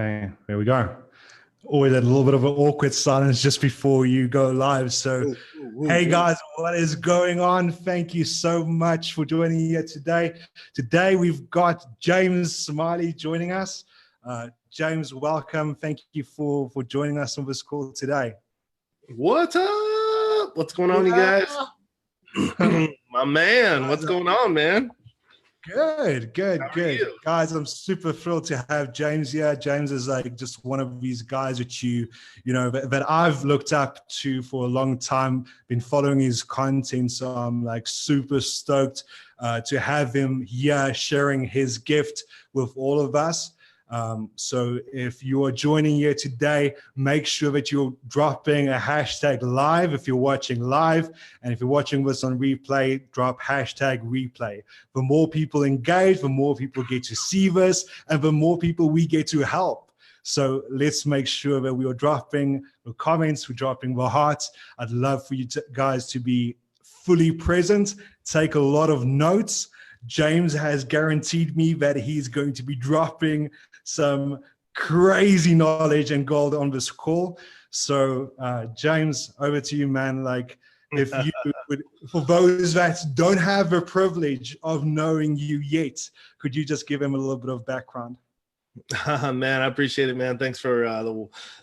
Okay, there we go. Always a little bit of an awkward silence just before you go live. So, hey guys, what is going on? Thank you so much for joining here today. Today we've got James Smiley joining us. James, welcome. Thank you for joining us on this call today. What's up? What's going on, you guys? My man, what's going on, man? Good. Guys, I'm super thrilled to have James here. James is like just one of these guys that I've looked up to for a long time, been following his content. So I'm like super stoked to have him here sharing his gift with all of us. So if you are joining here today, make sure that you're dropping a hashtag live if you're watching live. And if you're watching this on replay, drop hashtag replay. The more people engage, the more people get to see this, and the more people we get to help. So let's make sure that we are dropping the comments, we're dropping the hearts. I'd love for you guys to be fully present, take a lot of notes. James has guaranteed me that he's going to be dropping some crazy knowledge and gold on this call. So James, over to you, man. Like, if you would, for those that don't have the privilege of knowing you yet, could you just give him a little bit of background? Man, I appreciate it, man. Thanks for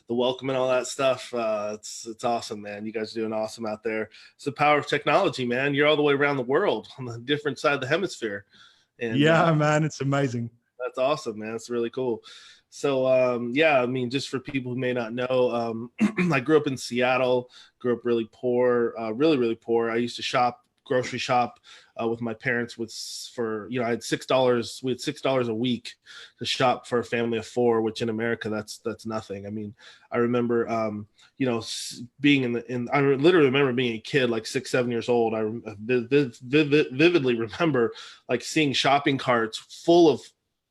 the welcome and all that stuff. It's awesome, man. You guys are doing awesome out there. It's the power of technology, man. You're all the way around the world on the different side of the hemisphere. And yeah, man, it's amazing. That's awesome, man. It's really cool. So, yeah, I mean, just for people who may not know, I grew up in Seattle, grew up really poor, really poor. I used to grocery shop with my parents I had $6. We had $6 a week to shop for a family of four, which in America, that's nothing. I mean, I remember, being I literally remember being a kid, like 6, 7 years old. I vividly remember like seeing shopping carts full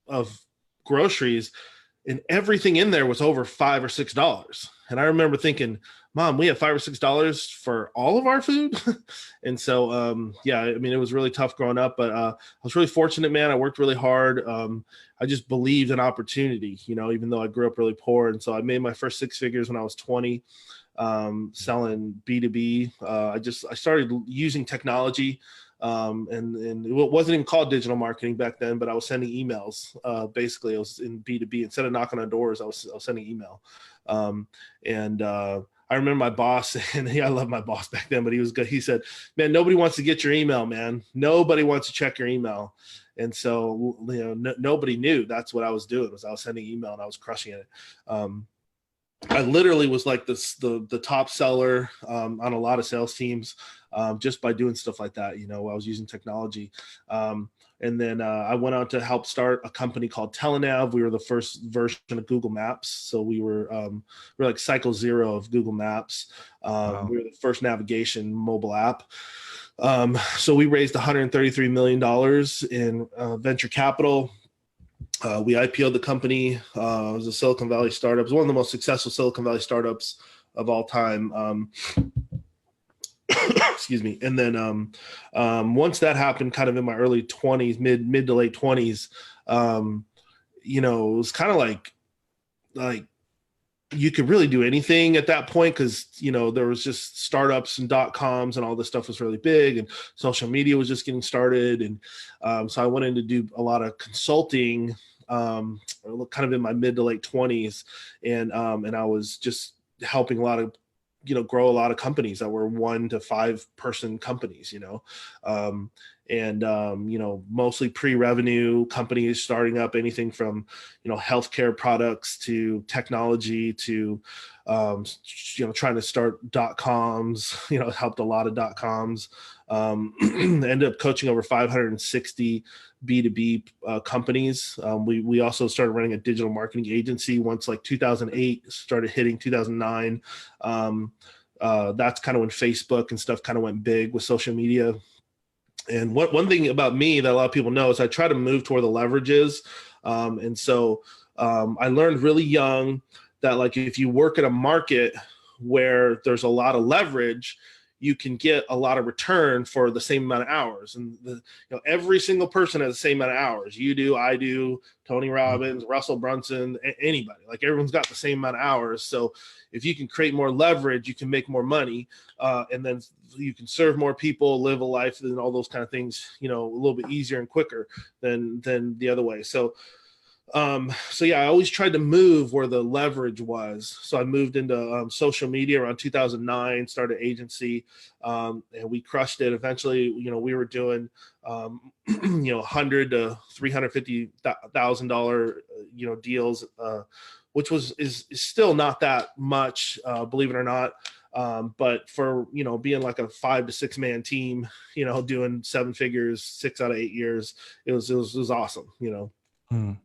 of groceries, and everything in there was over $5 or $6. And I remember thinking, Mom, we have $5 or $6 for all of our food. And so, yeah, I mean, it was really tough growing up, but I was really fortunate, man. I worked really hard. I just believed in opportunity, even though I grew up really poor. And so I made my first 6 figures when I was 20, selling B2B. I started using technology. And it wasn't even called digital marketing back then, but I was sending emails. Basically, I was in B2B. Instead of knocking on doors, I was sending email. I remember my boss, and I loved my boss back then, but he was good. He said, man, nobody wants to get your email, man. Nobody wants to check your email. And so, nobody knew that's what I was doing. I was sending email and I was crushing it. I literally was like the top seller on a lot of sales teams just by doing stuff like that. I was using technology. And then I went out to help start a company called Telenav. We were the first version of Google Maps. So we were like cycle 0 of Google Maps. Wow. We were the first navigation mobile app. So we raised $133 million in venture capital. We IPO'd the company. It was a Silicon Valley startup. It was one of the most successful Silicon Valley startups of all time. Excuse me. And then once that happened, kind of in my early 20s, mid to late 20s, it was kind of like you could really do anything at that point because, there was just startups and .coms and all this stuff was really big and social media was just getting started. And so I went in to do a lot of consulting kind of in my mid to late 20s. And I was just helping a lot of, grow a lot of companies that were 1 to 5 person companies, mostly pre-revenue companies starting up, anything from, healthcare products to technology to, trying to start .coms, helped a lot of .coms, ended up coaching over 560 B2B companies. We also started running a digital marketing agency once like 2008 started hitting 2009. That's kind of when Facebook and stuff kind of went big with social media. And one thing about me that a lot of people know is I try to move toward the leverages. I learned really young that like if you work in a market where there's a lot of leverage, you can get a lot of return for the same amount of hours. And every single person has the same amount of hours. You do, I do, Tony Robbins, Russell Brunson, anybody. Like, everyone's got the same amount of hours. So if you can create more leverage, you can make more money, and then you can serve more people, live a life, and all those kind of things, a little bit easier and quicker than the other way. So yeah, I always tried to move where the leverage was. So I moved into social media around 2009, started agency, and we crushed it. Eventually, we were doing, $100,000 to $350,000, deals, which is still not that much, believe it or not. But for, being like a 5 to 6 man team, doing 7 figures, 6 out of 8 years, it was awesome, And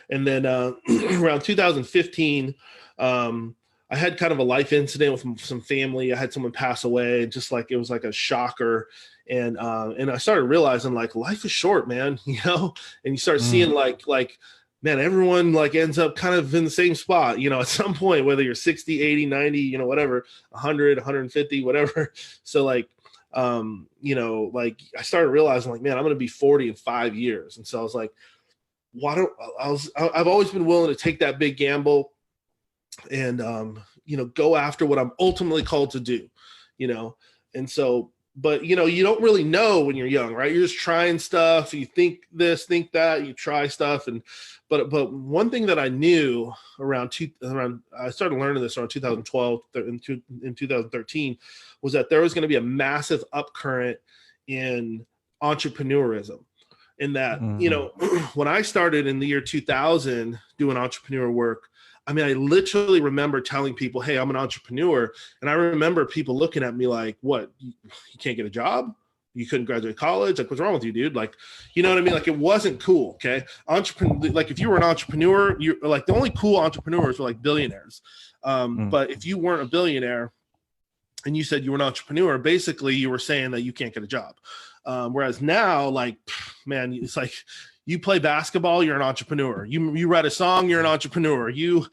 then around 2015, I had kind of a life incident with some family. I had someone pass away, just like it was like a shocker. And I started realizing, like, life is short, man, and you start seeing like, man, everyone like ends up kind of in the same spot, at some point, whether you're 60, 80, 90, whatever, 100, 150, whatever. So like, like I started realizing, like, man, I'm going to be 40 in 5 years. And so I was like, I've always been willing to take that big gamble and, go after what I'm ultimately called to do, and so, but, you don't really know when you're young, right? You're just trying stuff. You think this, think that, you try stuff. But one thing that I knew I started learning this around 2012 in 2013 was that there was going to be a massive upcurrent in entrepreneurism. In that, when I started in the year 2000 doing entrepreneur work, I mean, I literally remember telling people, hey, I'm an entrepreneur. And I remember people looking at me like, what, you can't get a job? You couldn't graduate college? Like, what's wrong with you, dude? Like, you know what I mean? Like, it wasn't cool. Okay. Like, if you were an entrepreneur, you're like, the only cool entrepreneurs were like billionaires. But if you weren't a billionaire and you said you were an entrepreneur, basically you were saying that you can't get a job. Whereas now, like, man, it's like, you play basketball, you're an entrepreneur. You write a song, you're an entrepreneur. You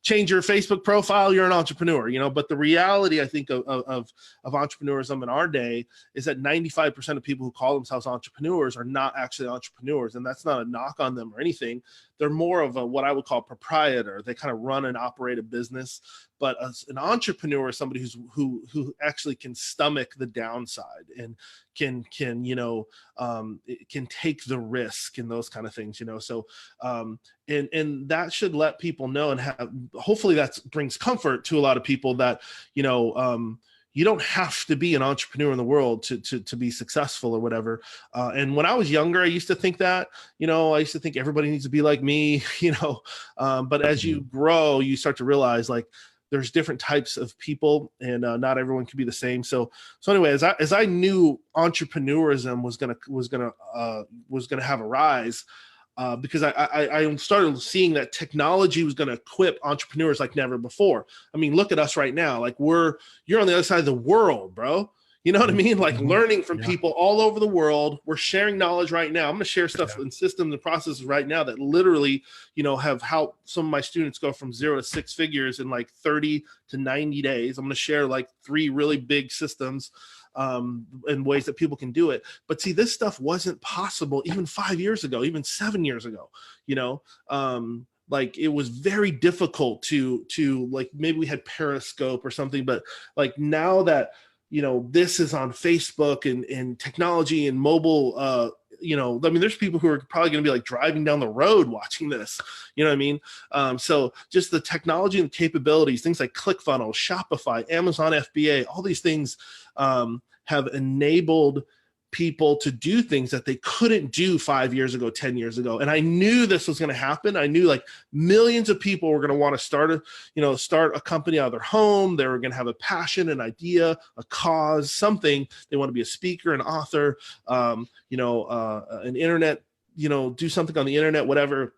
change your Facebook profile, you're an entrepreneur. But the reality, I think, of entrepreneurism in our day is that 95% of people who call themselves entrepreneurs are not actually entrepreneurs, and that's not a knock on them or anything. They're more of what I would call proprietor. They kind of run and operate a business. But an entrepreneur is somebody who actually can stomach the downside and can take the risk and those kind of things, So and that should let people know, and hopefully that brings comfort to a lot of people that you don't have to be an entrepreneur in the world to be successful or whatever. And when I was younger, I used to think that, I used to think everybody needs to be like me, but as you grow, you start to realize, like, there's different types of people, and not everyone can be the same. So anyway, as I knew entrepreneurism was gonna have a rise, because I started seeing that technology was going to equip entrepreneurs like never before. I mean, look at us right now. Like, you're on the other side of the world, bro. You know what I mean? Like, learning from people all over the world. We're sharing knowledge right now. I'm going to share stuff and systems and processes right now that literally, have helped some of my students go from 0 to 6 figures in like 30 to 90 days. I'm going to share like 3 really big systems and ways that people can do it. But see, this stuff wasn't possible even 5 years ago, even 7 years ago, like, it was very difficult to like, maybe we had Periscope or something, but like, now that, this is on Facebook and technology and mobile, I mean, there's people who are probably going to be like driving down the road watching this, you know what I mean? So just the technology and capabilities, things like ClickFunnels, Shopify, Amazon FBA, all these things have enabled people to do things that they couldn't do 5 years ago, 10 years ago. And I knew this was going to happen. I knew like millions of people were going to want to start a company out of their home. They were going to have a passion, an idea, a cause, something. They want to be a speaker, an author, an internet, do something on the internet, whatever.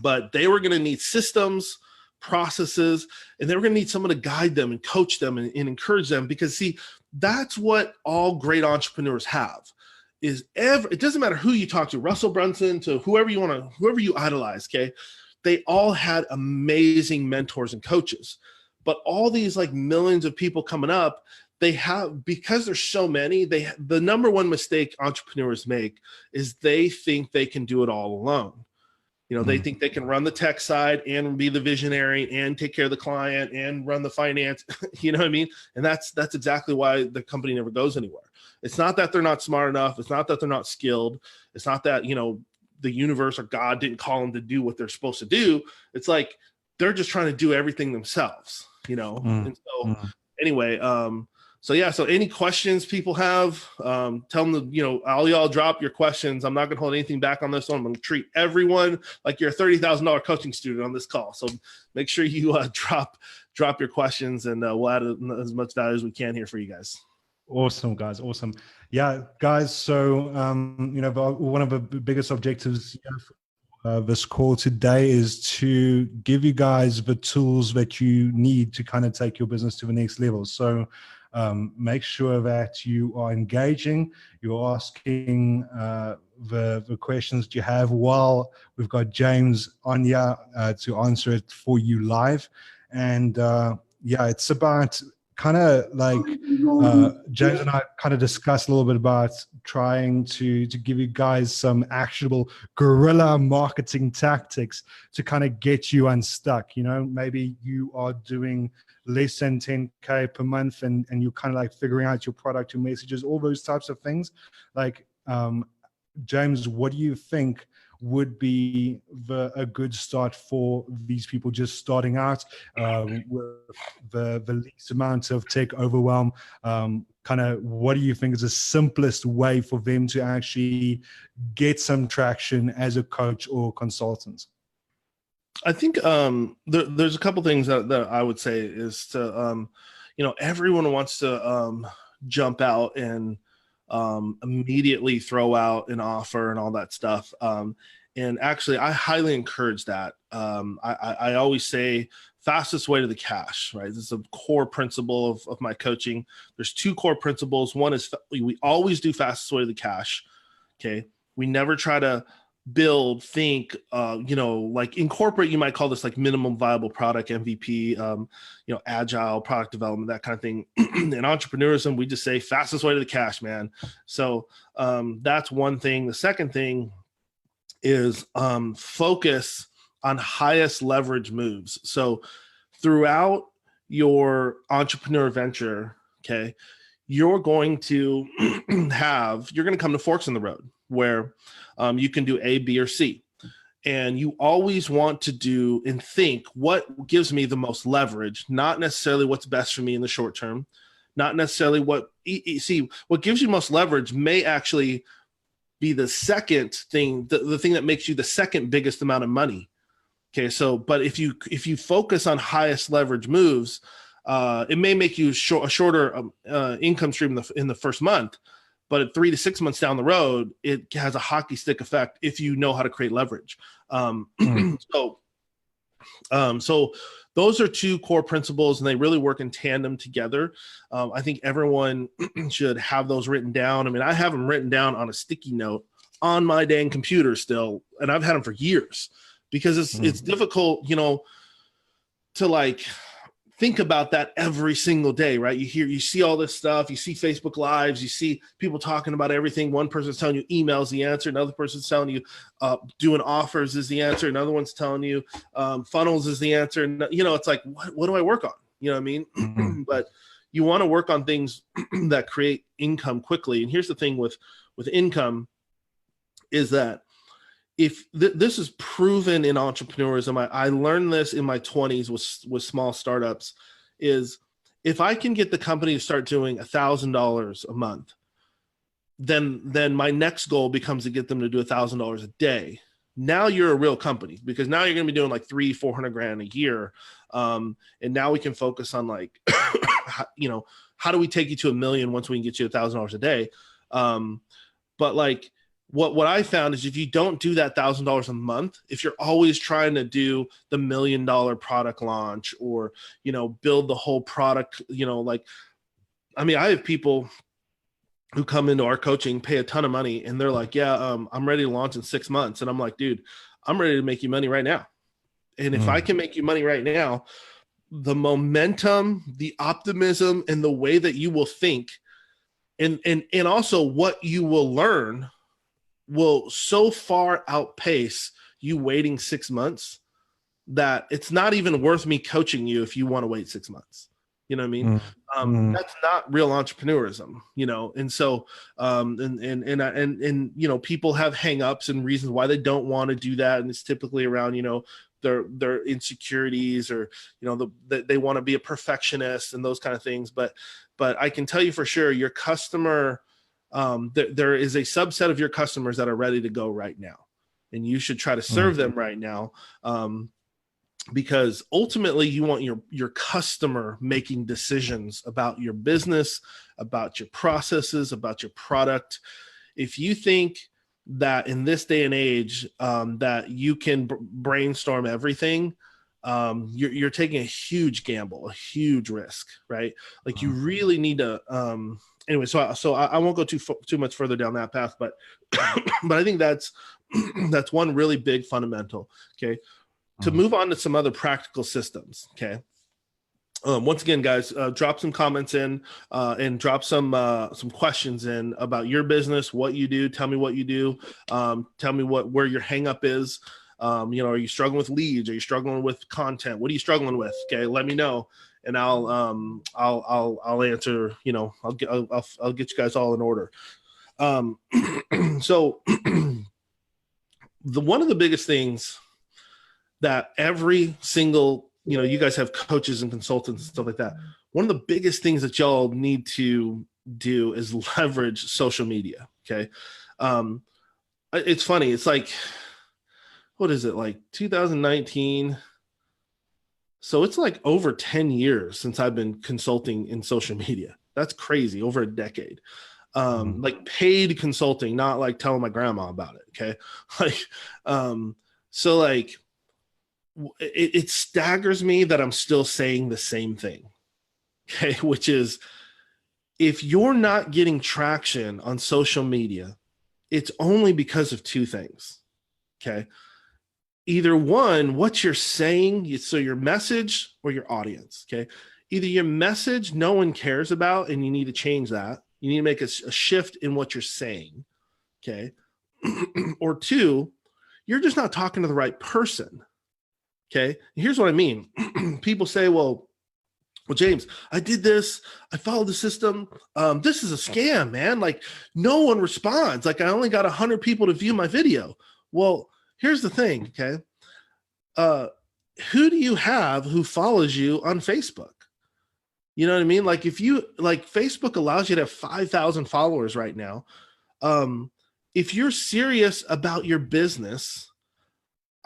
But they were going to need systems, processes, and they were going to need someone to guide them and coach them and encourage them, because see, that's what all great entrepreneurs have. It doesn't matter who you talk to, Russell Brunson to whoever you idolize, okay? They all had amazing mentors and coaches. But all these like millions of people coming up, they have, because there's so many, the number one mistake entrepreneurs make is they think they can do it all alone. You know, they think they can run the tech side and be the visionary and take care of the client and run the finance. You know what I mean? And that's exactly why the company never goes anywhere. It's not that they're not smart enough. It's not that they're not skilled. It's not that, you know, the universe or God didn't call them to do what they're supposed to do. It's like they're just trying to do everything themselves, you know? And so anyway, so yeah, so any questions people have, tell them to, you know, all y'all drop your questions. I'm not going to hold anything back on this one. I'm going to treat everyone like you're a $30,000 coaching student on this call. So make sure you drop your questions, and we'll add as much value as we can here for you guys. Awesome, guys. Awesome. Yeah, guys. So, you know, one of the biggest objectives this call today is to give you guys the tools that you need to kind of take your business to the next level. So, make sure that you are engaging, you're asking the questions that you have, while we've got James on here to answer it for you live. And yeah, it's about kind of like James and I kind of discussed a little bit about trying to give you guys some actionable guerrilla marketing tactics to kind of get you unstuck. You know, maybe you are doing less than 10K per month and you're kind of like figuring out your product, your messages, all those types of things. Like, James, what do you think would be a good start for these people just starting out with the least amount of tech overwhelm? Kind of, what do you think is the simplest way for them to actually get some traction as a coach or consultant? I think there's a couple things that I would say is to, you know, everyone wants to jump out and immediately throw out an offer and all that stuff. And actually, I highly encourage that. I always say fastest way to the cash, right? This is a core principle of my coaching. There's two core principles. One is we always do fastest way to the cash. Okay. We never try to think, you know, like in corporate, you might call this like minimum viable product, MVP, you know, agile product development, that kind of thing. In entrepreneurism, we just say fastest way to the cash, man. So that's one thing. The second thing is focus on highest leverage moves. So throughout your entrepreneur venture, okay, you're going to come to forks in the road where you can do A, B, or C. And you always want to do and think what gives me the most leverage, not necessarily what's best for me in the short term, not necessarily what gives you most leverage may actually be the second thing, the thing that makes you the second biggest amount of money. Okay, so but if you focus on highest leverage moves, it may make you a shorter income stream in the first month, but at 3 to 6 months down the road, it has a hockey stick effect if you know how to create leverage. So those are two core principles, and they really work in tandem together. I think everyone should have those written down. I mean, I have them written down on a sticky note on my dang computer still, and I've had them for years because it's difficult, you know, to like think about that every single day, right? You see all this stuff, you see Facebook Lives, you see people talking about everything. One person's telling you email's the answer, another person's telling you doing offers is the answer, another one's telling you funnels is the answer. And, you know, it's like, what do I work on? You know what I mean? But you want to work on things that create income quickly. And here's the thing with income is that if this is proven in entrepreneurism, I learned this in my 20s with small startups, is if I can get the company to start doing $1,000 a month, then my next goal becomes to get them to do $1,000 a day. Now you're a real company, because now you're going to be doing like $300,000-$400,000 a year. And now we can focus on like, you know, how do we take you to $1 million once we can get you $1,000 a day? But like, what I found is if you don't do that $1,000 a month, if you're always trying to do the $1 million product launch or, you know, build the whole product, you know, like, I mean, I have people who come into our coaching, pay a ton of money, and they're like, yeah, I'm ready to launch in 6 months. And I'm like, dude, I'm ready to make you money right now. And if I can make you money right now, the momentum, the optimism, and the way that you will think, and also what you will learn will so far outpace you waiting 6 months that it's not even worth me coaching you if you want to wait 6 months. You know what I mean? That's not real entrepreneurism, you know? And so, and, you know, people have hangups and reasons why they don't want to do that. And it's typically around, you know, their insecurities, or, you know, they want to be a perfectionist and those kind of things. But I can tell you for sure, your customer, there is a subset of your customers that are ready to go right now, and you should try to serve them right now. Because ultimately you want your customer making decisions about your business, about your processes, about your product. If you think that in this day and age that you can brainstorm everything, you're taking a huge gamble, a huge risk, right? Like you really need to anyway, so I won't go too much further down that path, but but I think that's one really big fundamental. Okay, to move on to some other practical systems. Okay, once again, guys, drop some comments in and drop some questions in about your business, what you do. Tell me what you do. Tell me where your hang up is. You know, are you struggling with leads? Are you struggling with content? What are you struggling with? Okay, let me know, and I'll answer. You know, I'll get you guys all in order. So one of the biggest things that every single, you know, you guys have coaches and consultants and stuff like that. One of the biggest things that y'all need to do is leverage social media. Okay. It's funny. It's like, what is it, like 2019? So it's like over 10 years since I've been consulting in social media. That's crazy. Over a decade. Like paid consulting, not like telling my grandma about it. Okay. Like, so like, it staggers me that I'm still saying the same thing. Okay. Which is, if you're not getting traction on social media, it's only because of two things. Okay. Either one, what you're saying, so your message or your audience. Okay. Either your message no one cares about and you need to change that. You need to make a shift in what you're saying. Okay. Or two, you're just not talking to the right person. Okay. Here's what I mean. People say, well, James, I did this. I followed the system. This is a scam, man. Like no one responds. Like I only got 100 people to view my video. Well, here's the thing. Okay. Who do you have who follows you on Facebook? You know what I mean? Like if you, like Facebook allows you to have 5,000 followers right now. If you're serious about your business,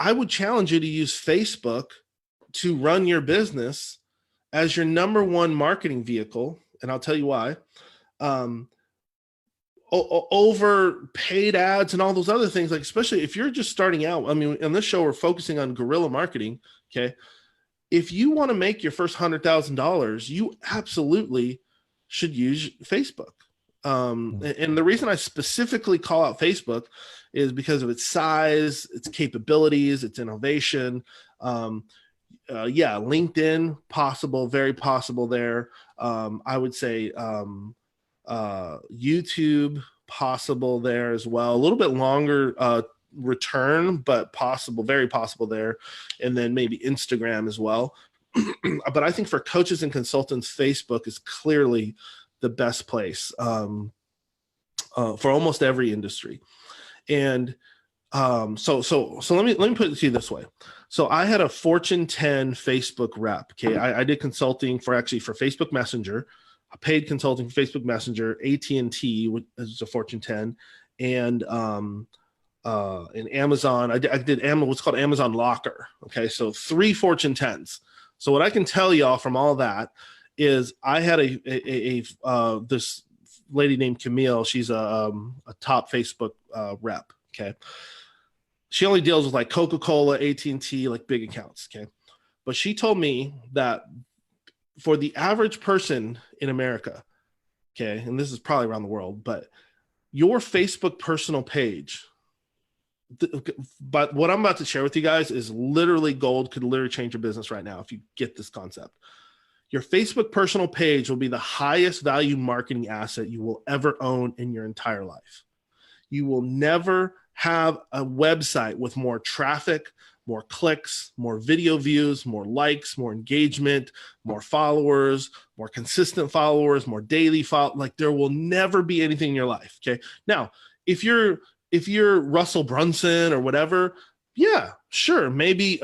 I would challenge you to use Facebook to run your business as your number one marketing vehicle. And I'll tell you why. Over paid ads and all those other things, like especially if you're just starting out. I mean, in this show, we're focusing on guerrilla marketing. Okay. If you want to make your first $100,000, you absolutely should use Facebook. And the reason I specifically call out Facebook is because of its size, its capabilities, its innovation. LinkedIn, possible, very possible there. I would say YouTube, possible there as well. A little bit longer return, but possible, very possible there. And then maybe Instagram as well. But I think for coaches and consultants, Facebook is clearly the best place for almost every industry. And so let me put it to you this way. So I had a Fortune 10 Facebook rep. Okay. I did consulting for Facebook Messenger, paid consulting for Facebook Messenger, AT&T, which is a Fortune 10, and in Amazon, I did what's called Amazon Locker. Okay. So 3 Fortune 10s. So what I can tell y'all from all that is I had this lady named Camille. She's a top Facebook rep. Okay. She only deals with like Coca-Cola, AT&T, like big accounts. Okay. But she told me that for the average person in America, okay, and this is probably around the world, but your Facebook personal page But what I'm about to share with you guys is literally gold, could literally change your business right now if you get this concept. Your Facebook personal page will be the highest value marketing asset you will ever own in your entire life. You will never have a website with more traffic, more clicks, more video views, more likes, more engagement, more followers, more consistent followers, more daily like there will never be anything in your life. Okay. Now, if you're Russell Brunson or whatever, yeah, sure. Maybe,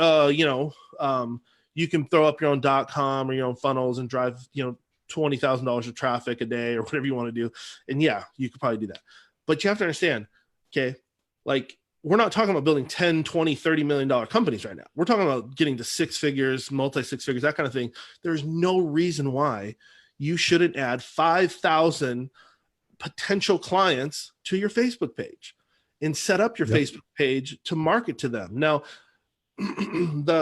you can throw up your own .com or your own funnels and drive, $20,000 of traffic a day or whatever you want to do. And yeah, you could probably do that. But you have to understand, okay, like we're not talking about building 10, 20, $30 million companies right now. We're talking about getting to six figures, multi-six figures, that kind of thing. There's no reason why you shouldn't add 5,000 potential clients to your Facebook page and set up your Facebook page to market to them. Now, the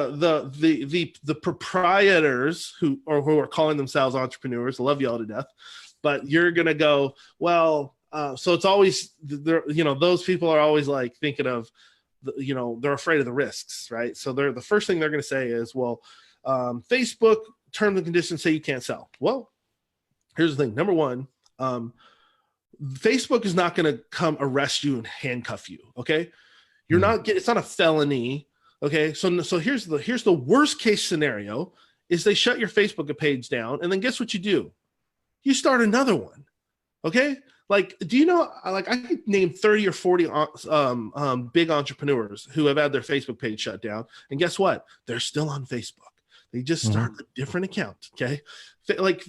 proprietors who are calling themselves entrepreneurs, I love y'all to death, but you're going to go, well, so it's always there, those people are always like thinking of, they're afraid of the risks, right? So the first thing they're going to say is, well, Facebook terms and conditions say you can't sell. Well, here's the thing. Number one, Facebook is not going to come arrest you and handcuff you. Okay. It's not a felony. Okay. So here's the worst case scenario is they shut your Facebook page down. And then guess what you do? You start another one. Okay. Like, do you know, like I could name 30 or 40 big entrepreneurs who have had their Facebook page shut down. And guess what? They're still on Facebook. They just start a different account. Okay. Like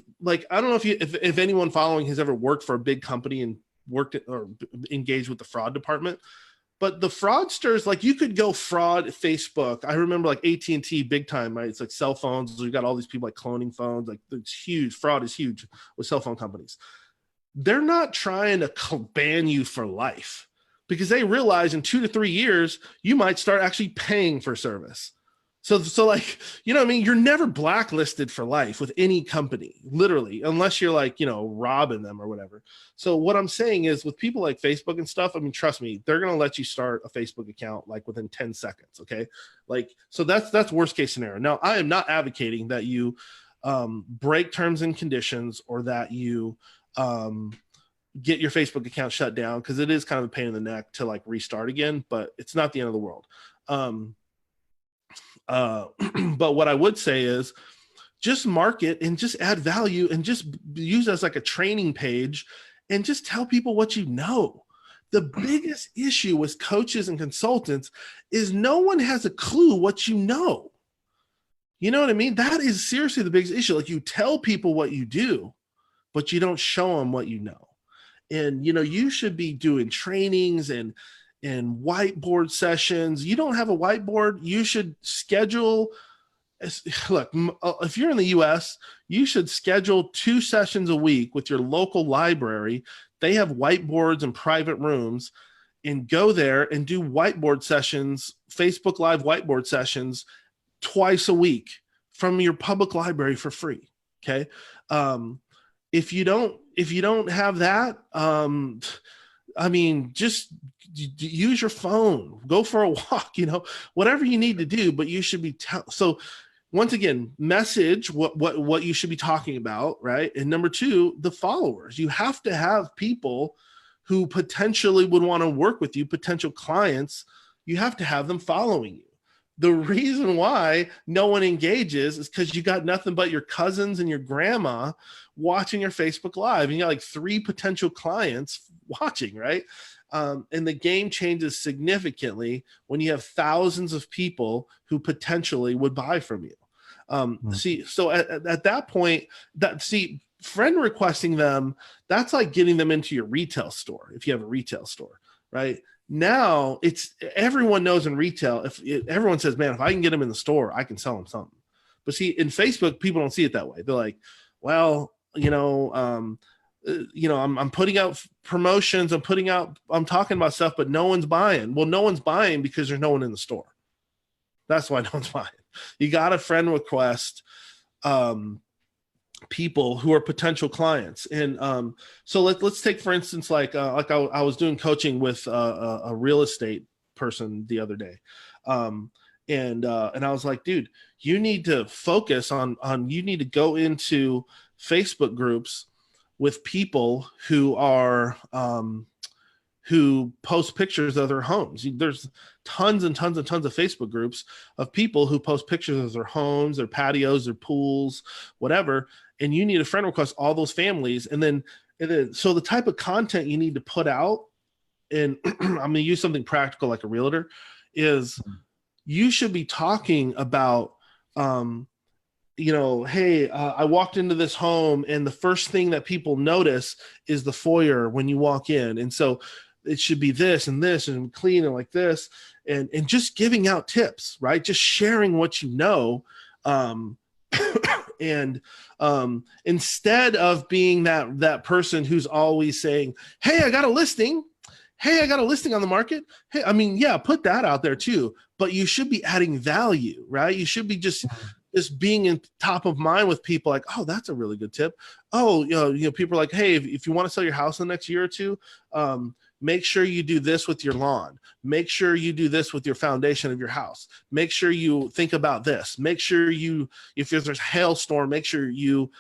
I don't know if anyone following has ever worked for a big company and worked or engaged with the fraud department, but the fraudsters, like you could go fraud Facebook. I remember like AT&T big time, right? It's like cell phones. We've got all these people like cloning phones. Like it's huge. Fraud is huge with cell phone companies. They're not trying to ban you for life because they realize in 2 to 3 years, you might start actually paying for service. So like, you know what I mean? You're never blacklisted for life with any company, literally, unless you're like, robbing them or whatever. So what I'm saying is with people like Facebook and stuff, I mean, trust me, they're going to let you start a Facebook account like within 10 seconds. Okay. Like, so that's worst case scenario. Now I am not advocating that you break terms and conditions or that you get your Facebook account shut down, because it is kind of a pain in the neck to like restart again, but it's not the end of the world. But what I would say is just market and just add value and just use it as like a training page and just tell people what you know. The biggest issue with coaches and consultants is no one has a clue what you know. You know what I mean? That is seriously the biggest issue. Like you tell people what you do, but you don't show them what you know. And, you should be doing trainings and whiteboard sessions. You don't have a whiteboard, you should schedule. Look, if you're in the US, you should schedule 2 sessions a week with your local library. They have whiteboards in private rooms, and go there and do whiteboard sessions, Facebook Live whiteboard sessions twice a week from your public library for free. Okay. If you don't have that, I mean, just use your phone, go for a walk, whatever you need to do, but you should be so once again, message what you should be talking about, right? And number 2, the followers. You have to have people who potentially would want to work with you, potential clients. You have to have them following you. The reason why no one engages is because you got nothing but your cousins and your grandma watching your Facebook Live, and you got like 3 potential clients watching, right? And the game changes significantly when you have thousands of people who potentially would buy from you. See, so at that point, friend requesting them, that's like getting them into your retail store if you have a retail store, right? Now it's everyone knows in retail, everyone says, man, if I can get them in the store, I can sell them something. But see, in Facebook, people don't see it that way. They're like, well, I'm putting out promotions, I'm talking about stuff, but no one's buying. Well, no one's buying because there's no one in the store. That's why no one's buying. You got a friend request people who are potential clients. And so let's take, for instance, like I was doing coaching with a real estate person the other day. And I was like, dude, you need to focus on you need to go into Facebook groups with people who are who post pictures of their homes. There's tons and tons and tons of Facebook groups of people who post pictures of their homes, their patios, their pools, whatever. And you need to friend request all those families. And then so the type of content you need to put out, and I'm going to use something practical like a realtor, is you should be talking about, hey, I walked into this home and the first thing that people notice is the foyer when you walk in. And so it should be this and clean and like this, and just giving out tips, right? Just sharing what you know. And instead of being that person who's always saying, hey, I got a listing. Hey, I got a listing on the market. Hey, I mean, yeah, put that out there too, but you should be adding value, right? You should be just being in top of mind with people like, oh, that's a really good tip. Oh, people are like, hey, if you want to sell your house in the next year or two, make sure you do this with your lawn. Make sure you do this with your foundation of your house. Make sure you think about this. Make sure if there's a hailstorm, make sure you,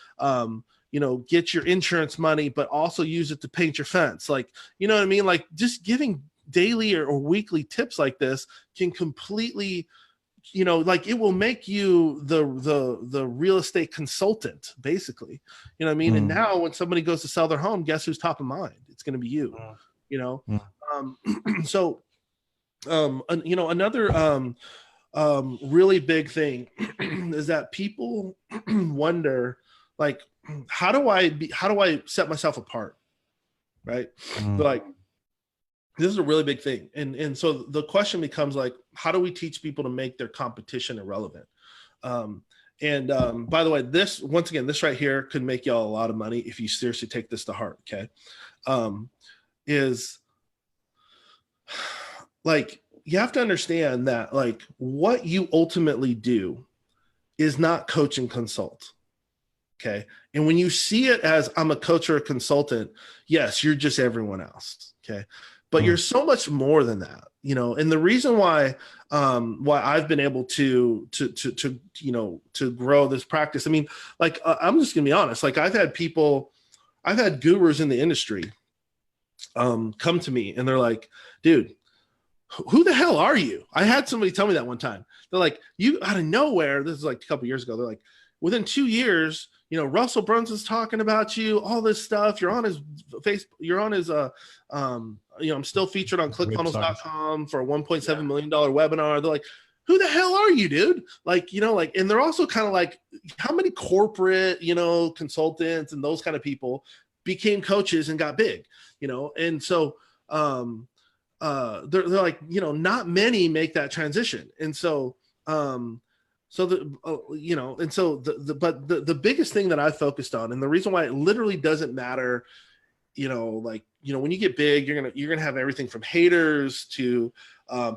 get your insurance money, but also use it to paint your fence. Like, you know what I mean? Like just giving daily or weekly tips like this can completely, like it will make you the real estate consultant, basically. You know what I mean? And now when somebody goes to sell their home, guess who's top of mind? It's going to be you. So, another really big thing is that people wonder, like, how do I set myself apart? Right. Like, this is a really big thing. And so the question becomes like, how do we teach people to make their competition irrelevant? By the way, this right here could make y'all a lot of money if you seriously take this to heart. Okay. Is like, you have to understand that like what you ultimately do is not coach and consult. Okay. And when you see it as I'm a coach or a consultant, yes, you're just everyone else. Okay. But you're so much more than that, and the reason why I've been able to grow this practice. I mean, like, I'm just gonna be honest. Like I've had gurus in the industry come to me and they're like, dude, who the hell are you? I had somebody tell me that one time. They're like, you out of nowhere. This is like a couple years ago. They're like, within 2 years, Russell Brunson's talking about you, all this stuff. You're on his face. You're on his, I'm still featured on clickfunnels.com for a $1.7 million webinar. They're like, who the hell are you, dude? Like, and they're also kind of like, how many corporate, consultants and those kind of people became coaches and got big, And so, they're like, not many make that transition. And so, the biggest thing that I focused on, and the reason why it literally doesn't matter, when you get big, you're gonna have everything from haters to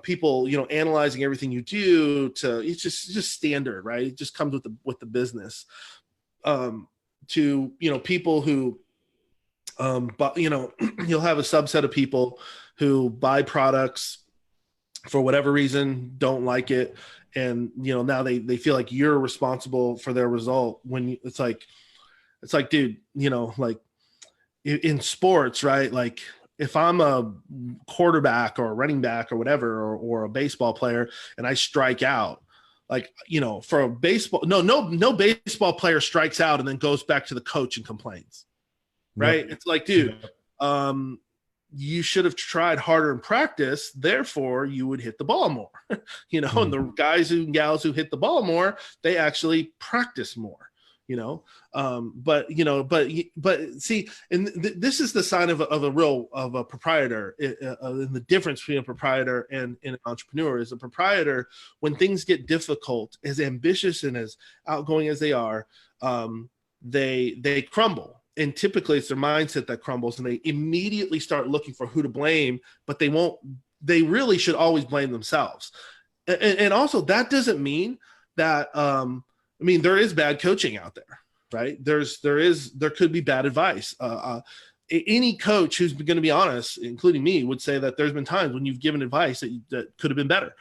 people, analyzing everything you do, to it's just standard, right? It just comes with the business. To people who, but you'll have a subset of people who buy products for whatever reason, don't like it. And, now they feel like you're responsible for their result when it's like, dude, like in sports, right? Like if I'm a quarterback or a running back or whatever, or a baseball player and I strike out, like, for a baseball, no baseball player strikes out and then goes back to the coach and complains. Right. Yep. It's like, dude, you should have tried harder in practice. Therefore you would hit the ball more, and the guys and gals who hit the ball more, they actually practice more, but see, and this is the sign of a proprietor. And the difference between a proprietor and an entrepreneur is a proprietor, when things get difficult, as ambitious and as outgoing as they are, they crumble. And typically it's their mindset that crumbles, and they immediately start looking for who to blame, but they really should always blame themselves. And also that doesn't mean that, there is bad coaching out there, right? There could be bad advice. any coach who's going to be honest, including me, would say that there's been times when you've given advice that could have been better.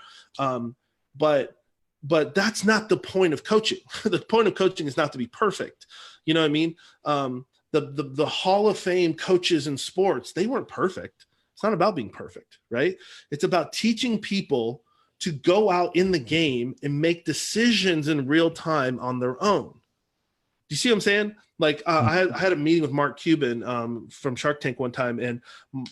But that's not the point of coaching. The point of coaching is not to be perfect. You know what I mean? The Hall of Fame coaches in sports, they weren't perfect. It's not about being perfect, right? It's about teaching people to go out in the game and make decisions in real time on their own. Do you see what I'm saying? Like I had a meeting with Mark Cuban from Shark Tank one time, and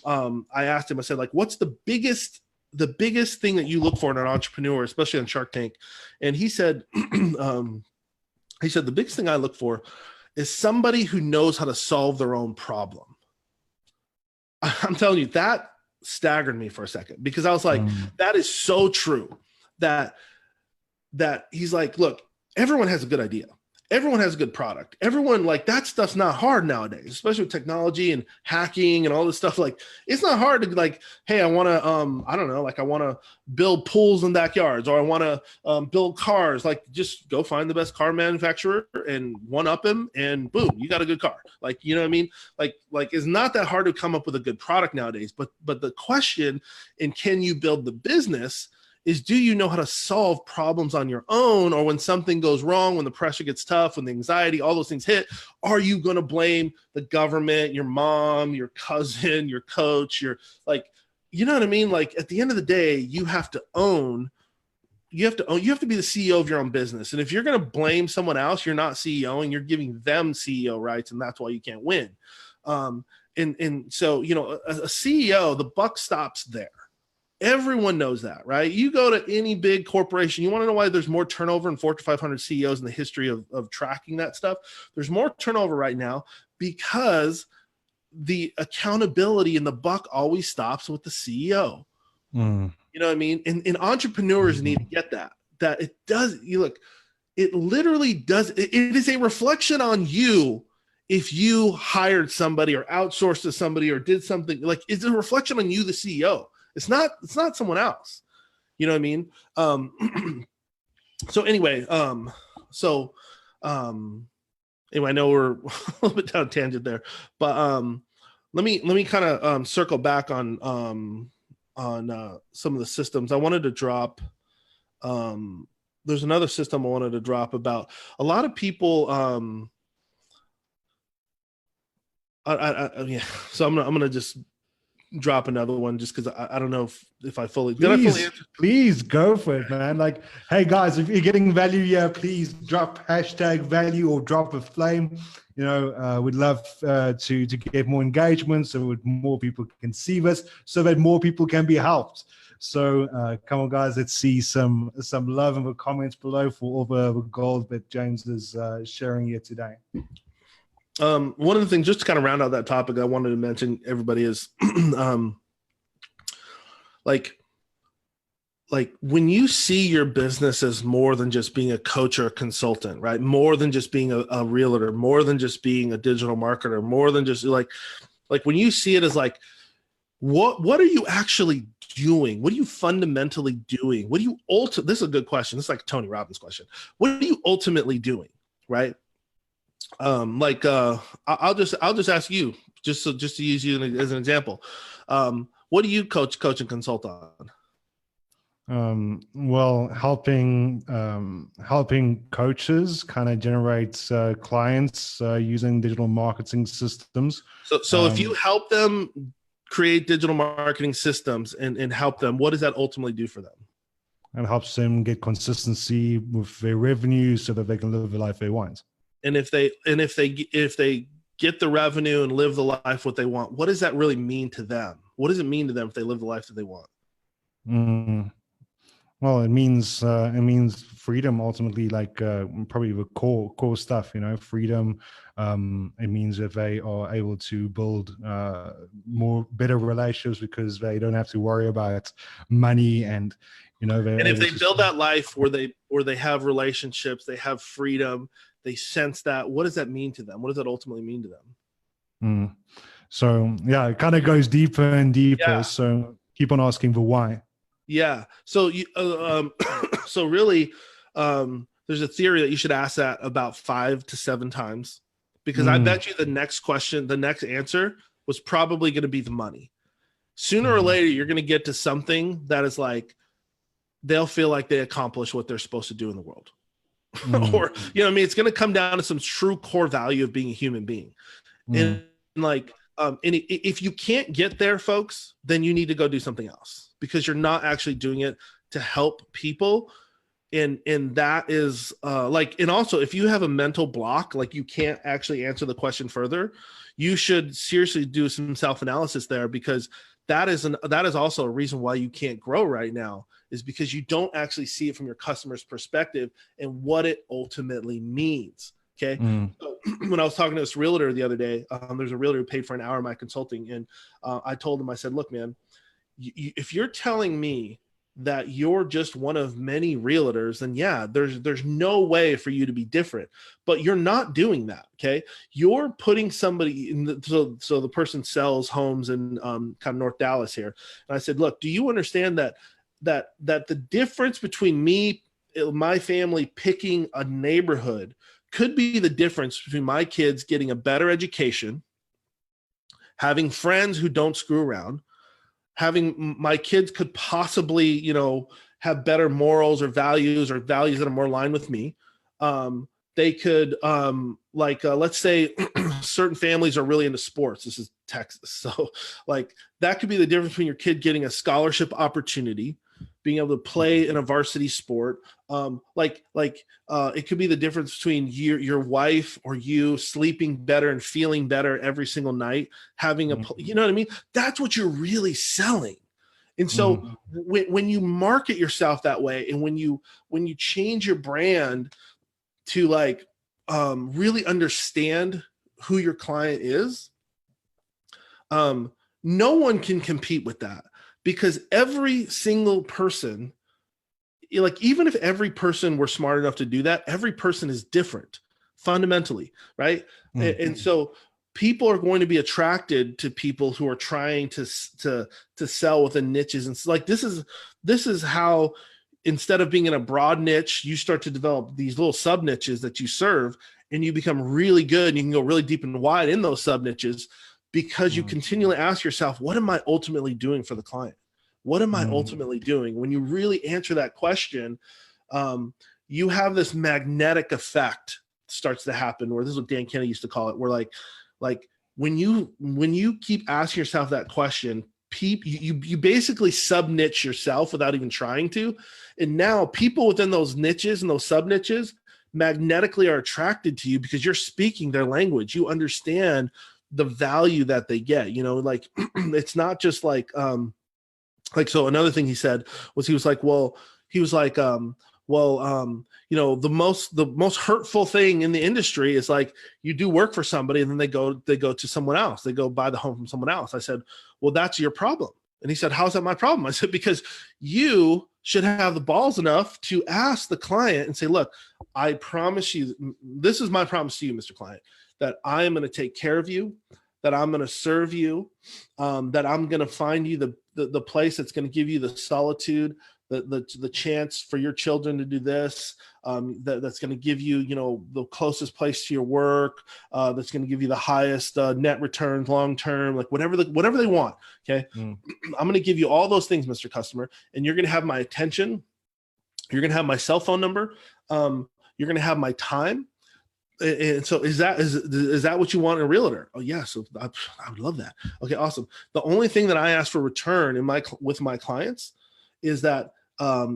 I asked him, I said, like, what's the biggest thing that you look for in an entrepreneur, especially on Shark Tank? And he said, the biggest thing I look for is somebody who knows how to solve their own problem. I'm telling you, that staggered me for a second, because I was like, that is so true. That he's like, look, everyone has a good idea. Everyone has a good product. Everyone, like, that stuff's not hard nowadays, especially with technology and hacking and all this stuff. Like, it's not hard to, like, hey, I want to, I don't know, like, I want to build pools in backyards, or I want to build cars. Like, just go find the best car manufacturer and one up him, and boom, you got a good car. Like, you know what I mean? Like it's not that hard to come up with a good product nowadays. But the question, and can you build the business, is, do you know how to solve problems on your own? Or when something goes wrong, when the pressure gets tough, when the anxiety, all those things hit, are you going to blame the government, your mom, your cousin, your coach, your, like, you know what I mean? Like, at the end of the day, you have to be the CEO of your own business. And if you're going to blame someone else, you're not CEO, and you're giving them CEO rights. And that's why you can't win. And so, you know, a CEO, the buck stops there. Everyone knows that, right? You go to any big corporation, you want to know why there's more turnover in 400 to 500 CEOs in the history of tracking that stuff? There's more turnover right now because the accountability and the buck always stops with the CEO. You know what I mean? And entrepreneurs need to get that it does. You look, it literally does. It is a reflection on you. If you hired somebody or outsourced to somebody or did something, like, it's a reflection on you, the CEO. It's not someone else. You know what I mean? So anyway, anyway, I know we're a little bit down tangent there, but let me kind of circle back on some of the systems I wanted to drop. There's another system I wanted to drop about a lot of people. Yeah. So I'm gonna just drop another one, just because I don't know if I fully please go for it, man. Like, hey guys, if you're getting value here, please drop #value or drop a flame. You know, we'd love to get more engagement, so that more people can see this, so that more people can be helped. So come on, guys, let's see some love in the comments below for all the gold that James is sharing here today. One of the things, just to kind of round out that topic, I wanted to mention everybody is like when you see your business as more than just being a coach or a consultant, right? More than just being a realtor, more than just being a digital marketer, more than just like when you see it as like, what are you actually doing? What are you fundamentally doing? What do you this is a good question. This is like a Tony Robbins question. What are you ultimately doing? Right? I'll just ask you, just to use you as an example. What do you coach and consult on? Well, helping coaches kind of generate clients using digital marketing systems. So if you help them create digital marketing systems and help them, what does that ultimately do for them? It helps them get consistency with their revenue so that they can live the life they want. And if they get the revenue and live the life what they want, what does that really mean to them? What does it mean to them if they live the life that they want? Well, it means freedom ultimately, like probably the core stuff, you know, freedom. It means that they are able to build better relationships because they don't have to worry about money, and you know. And if they build that life where they have relationships, they have freedom, they sense that. What does that mean to them? What does that ultimately mean to them? So yeah, it kind of goes deeper and deeper. Yeah. So keep on asking the why. Yeah. So you, so really, there's a theory that you should ask that about 5 to 7 times, because I bet you the next question, the next answer was probably going to be the money. Sooner or later, you're going to get to something that is like, they'll feel like they accomplished what they're supposed to do in the world. Or, you know what I mean? It's going to come down to some true core value of being a human being. And like, and if you can't get there, folks, then you need to go do something else, because you're not actually doing it to help people. And that is like, and also if you have a mental block, like you can't actually answer the question further, you should seriously do some self-analysis there, because that is also a reason why you can't grow right now, is because you don't actually see it from your customer's perspective and what it ultimately means. Okay. So when I was talking to this realtor the other day, there's a realtor who paid for an hour of my consulting. And I told him, I said, look, man, if you're telling me that you're just one of many realtors, then yeah, there's no way for you to be different, but you're not doing that. Okay. You're putting somebody in so the person sells homes in kind of North Dallas here. And I said, look, do you understand that the difference between me, my family picking a neighborhood could be the difference between my kids getting a better education, having friends who don't screw around, having my kids could possibly, you know, have better morals or values that are more aligned with me. They could, let's say certain families are really into sports. This is Texas. So like that could be the difference between your kid getting a scholarship opportunity, being able to play in a varsity sport. It could be the difference between your wife or you sleeping better and feeling better every single night, having you know what I mean? That's what you're really selling. And so when you market yourself that way, and when you change your brand to like really understand who your client is, no one can compete with that, because every single person, like even if every person were smart enough to do that, every person is different fundamentally, right? And so people are going to be attracted to people who are trying to sell within niches. And like this is how, instead of being in a broad niche, you start to develop these little sub niches that you serve, and you become really good, and you can go really deep and wide in those sub niches, because you continually ask yourself, what am I ultimately doing for the client? What am I ultimately doing? When you really answer that question, you have this magnetic effect starts to happen, or this is what Dan Kennedy used to call it, where like when you keep asking yourself that question, you basically sub niche yourself without even trying to. And now people within those niches and those sub niches magnetically are attracted to you, because you're speaking their language. You understand the value that they get, you know, like it's not just like, so another thing he said was, he was like, you know, the most hurtful thing in the industry is like, you do work for somebody and then they go to someone else. They go buy the home from someone else. I said, well, that's your problem. And he said, how's that my problem? I said, because you should have the balls enough to ask the client and say, look, I promise you, this is my promise to you, Mr. Client, that I am going to take care of you, that I'm going to serve you, that I'm going to find you the place that's going to give you the solitude, the chance for your children to do this, that's going to give you, you know, the closest place to your work, that's going to give you the highest net returns long term, like whatever they want. Okay, I'm going to give you all those things, Mr. Customer, and you're going to have my attention. You're going to have my cell phone number. You're going to have my time. And so is that what you want in a realtor? Oh yeah. So I would love that. Okay, awesome. The only thing that I ask for return with my clients is that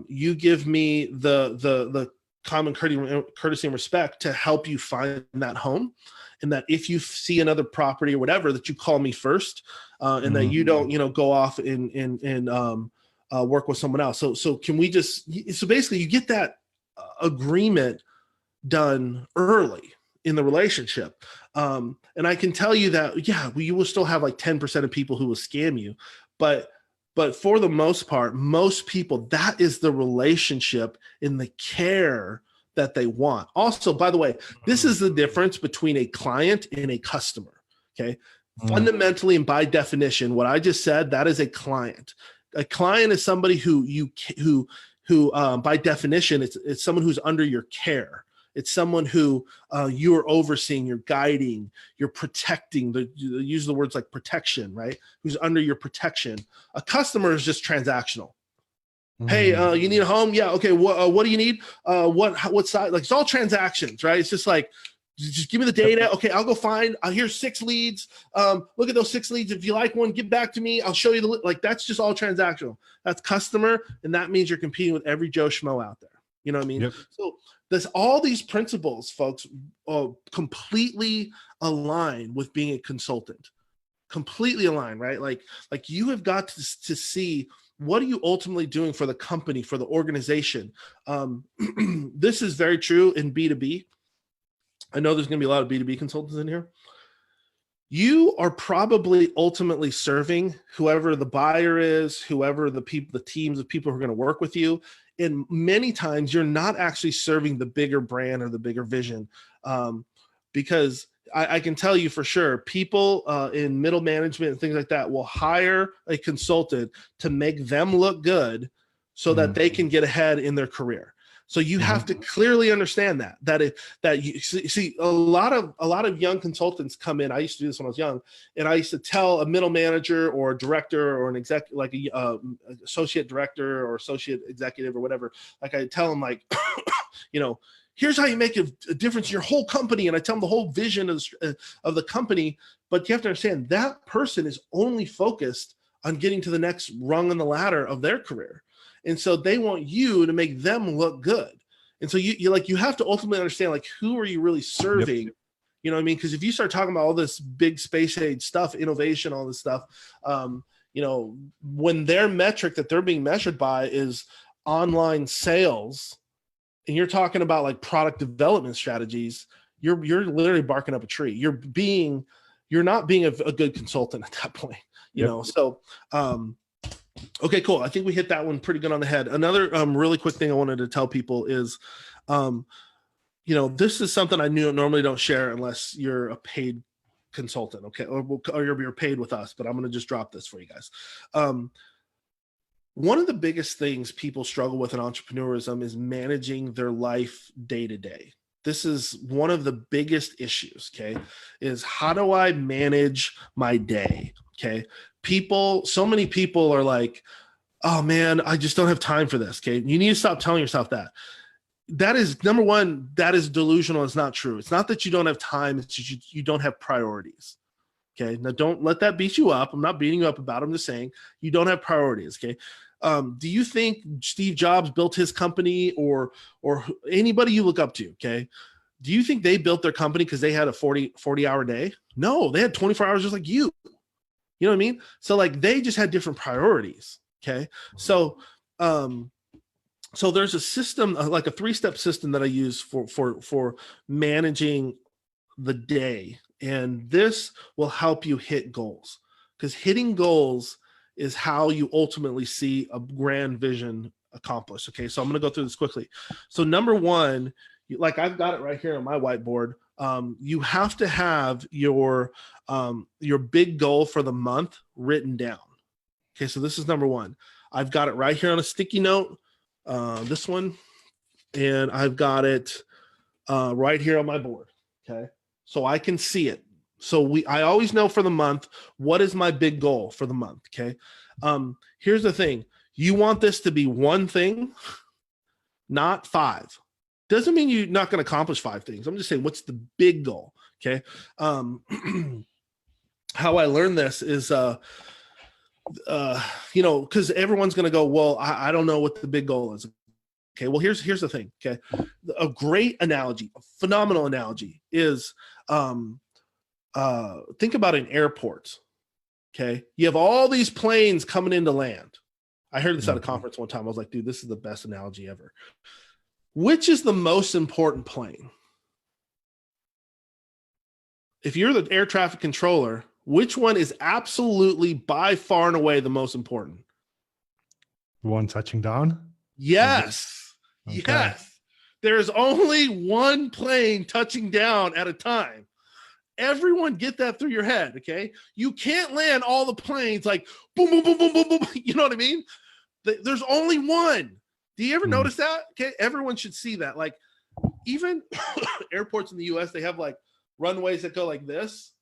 you give me the common courtesy and respect to help you find that home, and that if you see another property or whatever, that you call me first, and that you don't, you know, go off and work with someone else. So can we so basically you get that agreement done early in the relationship. And I can tell you that, yeah, you will still have like 10% of people who will scam you, but for the most part, most people, that is the relationship in the care that they want. Also, by the way, this is the difference between a client and a customer. Okay. Fundamentally, and by definition, what I just said, that is a client. A client is somebody who by definition, it's someone who's under your care. It's someone who you are overseeing, you're guiding, you're protecting. Use the words like protection, right? Who's under your protection. A customer is just transactional. Hey, you need a home? Yeah. Okay. What do you need? What size? Like, it's all transactions, right? It's just like, just give me the data. Okay, I'll go find. Here's 6 leads. Look at those 6 leads. If you like one, get back to me. I'll show you like, that's just all transactional. That's customer, and that means you're competing with every Joe Schmo out there. You know what I mean? Yep. So there's all these principles, folks, completely align with being a consultant. Completely aligned, right? Like you have got to see, what are you ultimately doing for the company, for the organization? This is very true in B2B. I know there's going to be a lot of B2B consultants in here. You are probably ultimately serving whoever the buyer is, whoever the teams of people who are going to work with you. And many times you're not actually serving the bigger brand or the bigger vision, because I can tell you for sure, people in middle management and things like that will hire a consultant to make them look good so that they can get ahead in their career. So you have to clearly understand that you see a lot of young consultants come in. I used to do this when I was young, and I used to tell a middle manager or a director or an exec, like a associate director or associate executive or whatever. Like, I tell them, like, here's how you make a difference in your whole company. And I tell them the whole vision of the company. But you have to understand that person is only focused on getting to the next rung on the ladder of their career. And so they want you to make them look good. And so you have to ultimately understand, like, who are you really serving? Yep. You know what I mean? Because if you start talking about all this big space age stuff, innovation, all this stuff, when their metric that they're being measured by is online sales, and you're talking about like product development strategies, you're literally barking up a tree. You're not being a good consultant at that point, you know? So, okay, cool. I think we hit that one pretty good on the head. Another really quick thing I wanted to tell people is, this is something I normally don't share unless you're a paid consultant, okay, or you're paid with us. But I'm going to just drop this for you guys. One of the biggest things people struggle with in entrepreneurism is managing their life day to day. This is one of the biggest issues, okay, is how do I manage my day, okay? So many people are like, oh man, I just don't have time for this, okay? You need to stop telling yourself that. That is, number one, that is delusional. It's not true. It's not that you don't have time. It's just you don't have priorities, okay? Now, don't let that beat you up. I'm not beating you up about it. I'm just saying you don't have priorities, okay? Do you think Steve Jobs built his company or anybody you look up to, okay? Do you think they built their company because they had a 40-hour day? No, they had 24 hours just like you. You know what I mean? So like they just had different priorities, okay? So there's a system, like a 3-step system that I use for managing the day. And this will help you hit goals, because hitting goals is how you ultimately see a grand vision accomplished. Okay, so I'm going to go through this quickly. So number one, like I've got it right here on my whiteboard. You have to have your big goal for the month written down. Okay, so this is number one. I've got it right here on a sticky note, this one, and I've got it right here on my board. Okay, so I can see it. So I always know for the month, what is my big goal for the month, okay? Here's the thing. You want this to be one thing, not 5. Doesn't mean you're not going to accomplish 5 things. I'm just saying, what's the big goal, okay? How I learned this is, because everyone's going to go, well, I don't know what the big goal is. Okay, well, here's the thing, okay? A great analogy, a phenomenal analogy is, think about an airport. Okay. You have all these planes coming into land. I heard this at a conference one time. I was like, dude, this is the best analogy ever. Which is the most important plane? If you're the air traffic controller, which one is absolutely by far and away the most important? The one touching down? Yes. Okay. Yes. There's only one plane touching down at a time. Everyone get that through your head, okay? You can't land all the planes like boom, boom, boom, boom, boom, boom. You know what I mean? There's only one. Do you ever notice that? Okay, everyone should see that. Like, even airports in the US, they have like runways that go like this.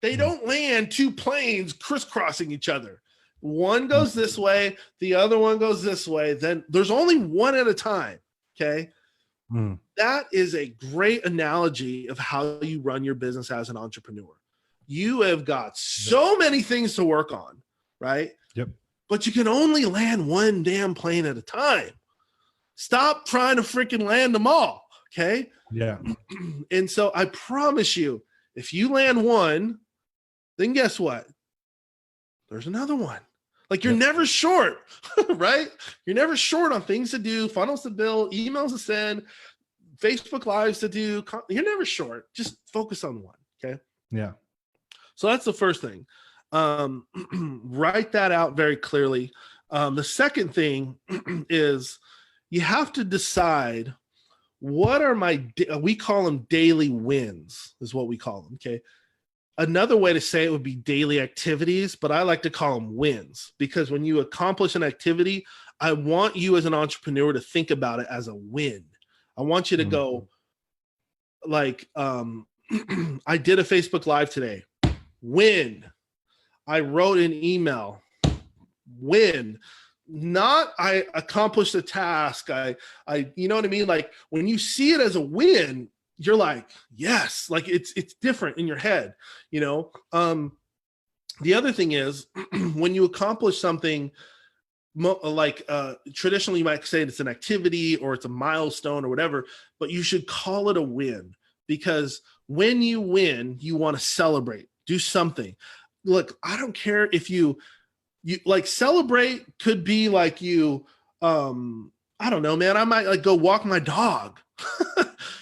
They don't land two planes crisscrossing each other. One goes this way, the other one goes this way. Then there's only one at a time. Okay. That is a great analogy of how you run your business as an entrepreneur. You have got so many things to work on, right? Yep. But you can only land one damn plane at a time. Stop trying to freaking land them all. Okay. Yeah. And so I promise you, if you land one, then guess what? There's another one. Like you're never short, right? You're never short on things to do, funnels to build, emails to send, Facebook Lives to do. You're never short. Just focus on one. Okay. Yeah. So that's the first thing. Write that out very clearly. The second thing is you have to decide what are we call them daily wins is what we call them. Okay. Another way to say it would be daily activities, but I like to call them wins because when you accomplish an activity, I want you as an entrepreneur to think about it as a win. I want you to go like, I did a Facebook Live today. Win. I wrote an email. Win. Not I accomplished a task. I you know what I mean? Like when you see it as a win, you're like, yes, like it's different in your head, you know? The other thing is when you accomplish something like traditionally you might say it's an activity or it's a milestone or whatever, but you should call it a win because when you win, you want to celebrate, do something. Look, I don't care if you like celebrate could be like you, I don't know, man. I might like go walk my dog.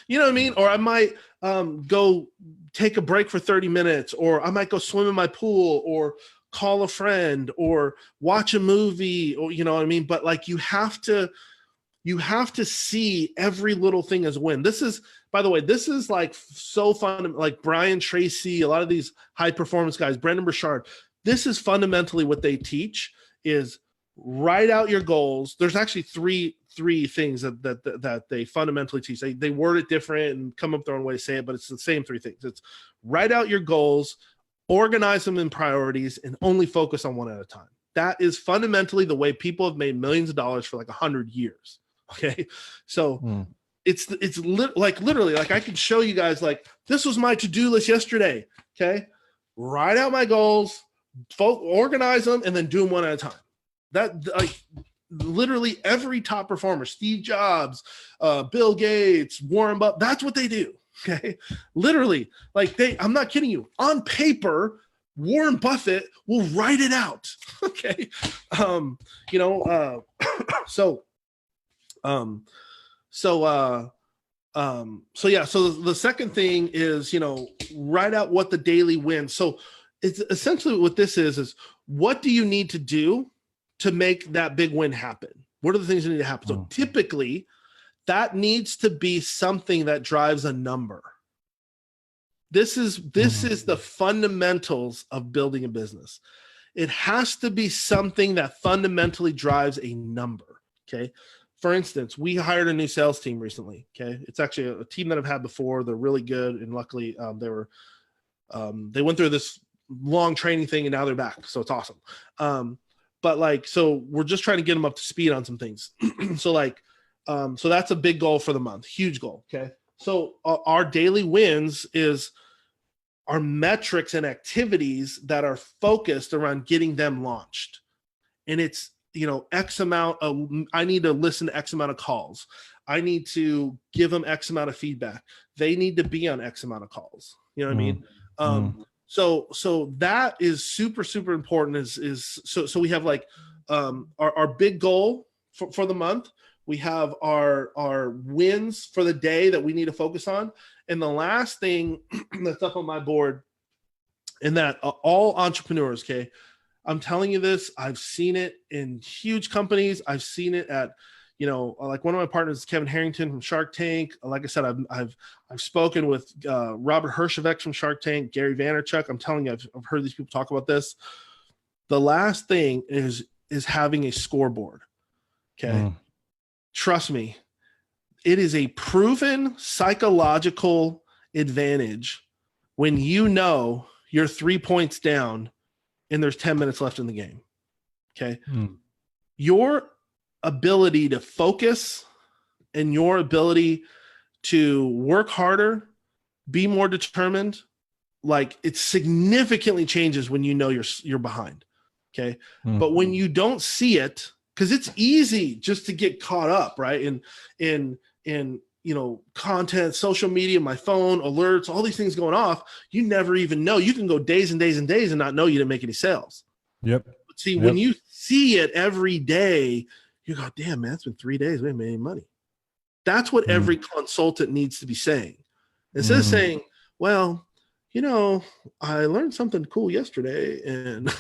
You know what I mean? Or I might go take a break for 30 minutes, or I might go swim in my pool, or call a friend, or watch a movie, or you know what I mean? But like you have to see every little thing as a win. This is, by the way, this is like so fun. Like Brian Tracy, a lot of these high performance guys, Brendan Burchard, this is fundamentally what they teach is write out your goals. There's actually three things that they fundamentally teach. They word it different and come up with their own way to say it, but it's the same three things. It's write out your goals, organize them in priorities, and only focus on one at a time. That is fundamentally the way people have made millions of dollars for like 100 years. Okay. So it's literally like I can show you guys like this was my to-do list yesterday. Okay. Write out my goals, organize them, and then do them one at a time. That like literally every top performer, Steve Jobs, Bill Gates, Warren Buffett, that's what they do. Okay. Literally, like I'm not kidding you. On paper, Warren Buffett will write it out. Okay. So the second thing is, write out what the daily wins. So it's essentially what this is what do you need to do to make that big win happen? What are the things that need to happen? So typically that needs to be something that drives a number. This is the fundamentals of building a business. It has to be something that fundamentally drives a number. Okay. For instance, we hired a new sales team recently. Okay. It's actually a team that I've had before. They're really good. And luckily they went through this long training thing and now they're back. So it's awesome. So we're just trying to get them up to speed on some things. So that's a big goal for the month. Huge goal. Okay. So our daily wins is our metrics and activities that are focused around getting them launched. And it's, X amount of, I need to listen to X amount of calls. I need to give them X amount of feedback. They need to be on X amount of calls. You know what I mean? So that is super, super important so we have like our big goal for the month. We have our wins for the day that we need to focus on. And the last thing that's up on my board, and that all entrepreneurs, okay, I'm telling you this, I've seen it in huge companies. I've seen it at, like one of my partners, Kevin Harrington from Shark Tank. Like I said, I've spoken with Robert Herjavec from Shark Tank, Gary Vaynerchuk. I'm telling you, I've heard these people talk about this. The last thing is having a scoreboard. Okay. Trust me, it is a proven psychological advantage when you know you're 3 points down and there's 10 minutes left in the game. Okay. Your ability to focus and your ability to work harder, be more determined, like it significantly changes when you know you're behind. Okay. But when you don't see it, because it's easy just to get caught up, right? In content, social media, my phone, alerts, all these things going off, you never even know. You can go days and days and days and not know you didn't make any sales. Yep. But see, when you see it every day, you go, damn, man, it's been 3 days. We haven't made any money. That's what every consultant needs to be saying. Instead of saying, well, I learned something cool yesterday. And,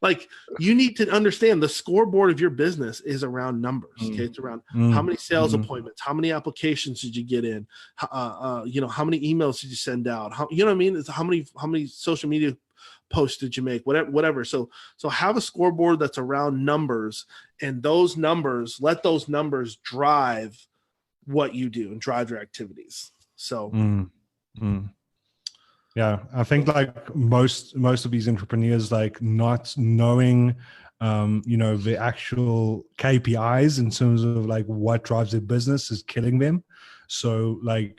like you need to understand the scoreboard of your business is around numbers. Okay. It's around how many sales appointments, how many applications did you get in? How many emails did you send out? It's how many social media posts did you make? Whatever. So have a scoreboard that's around numbers, and those numbers, let those numbers drive what you do and drive your activities. So, yeah, I think like most of these entrepreneurs, like not knowing, the actual KPIs in terms of like what drives their business is killing them. So like,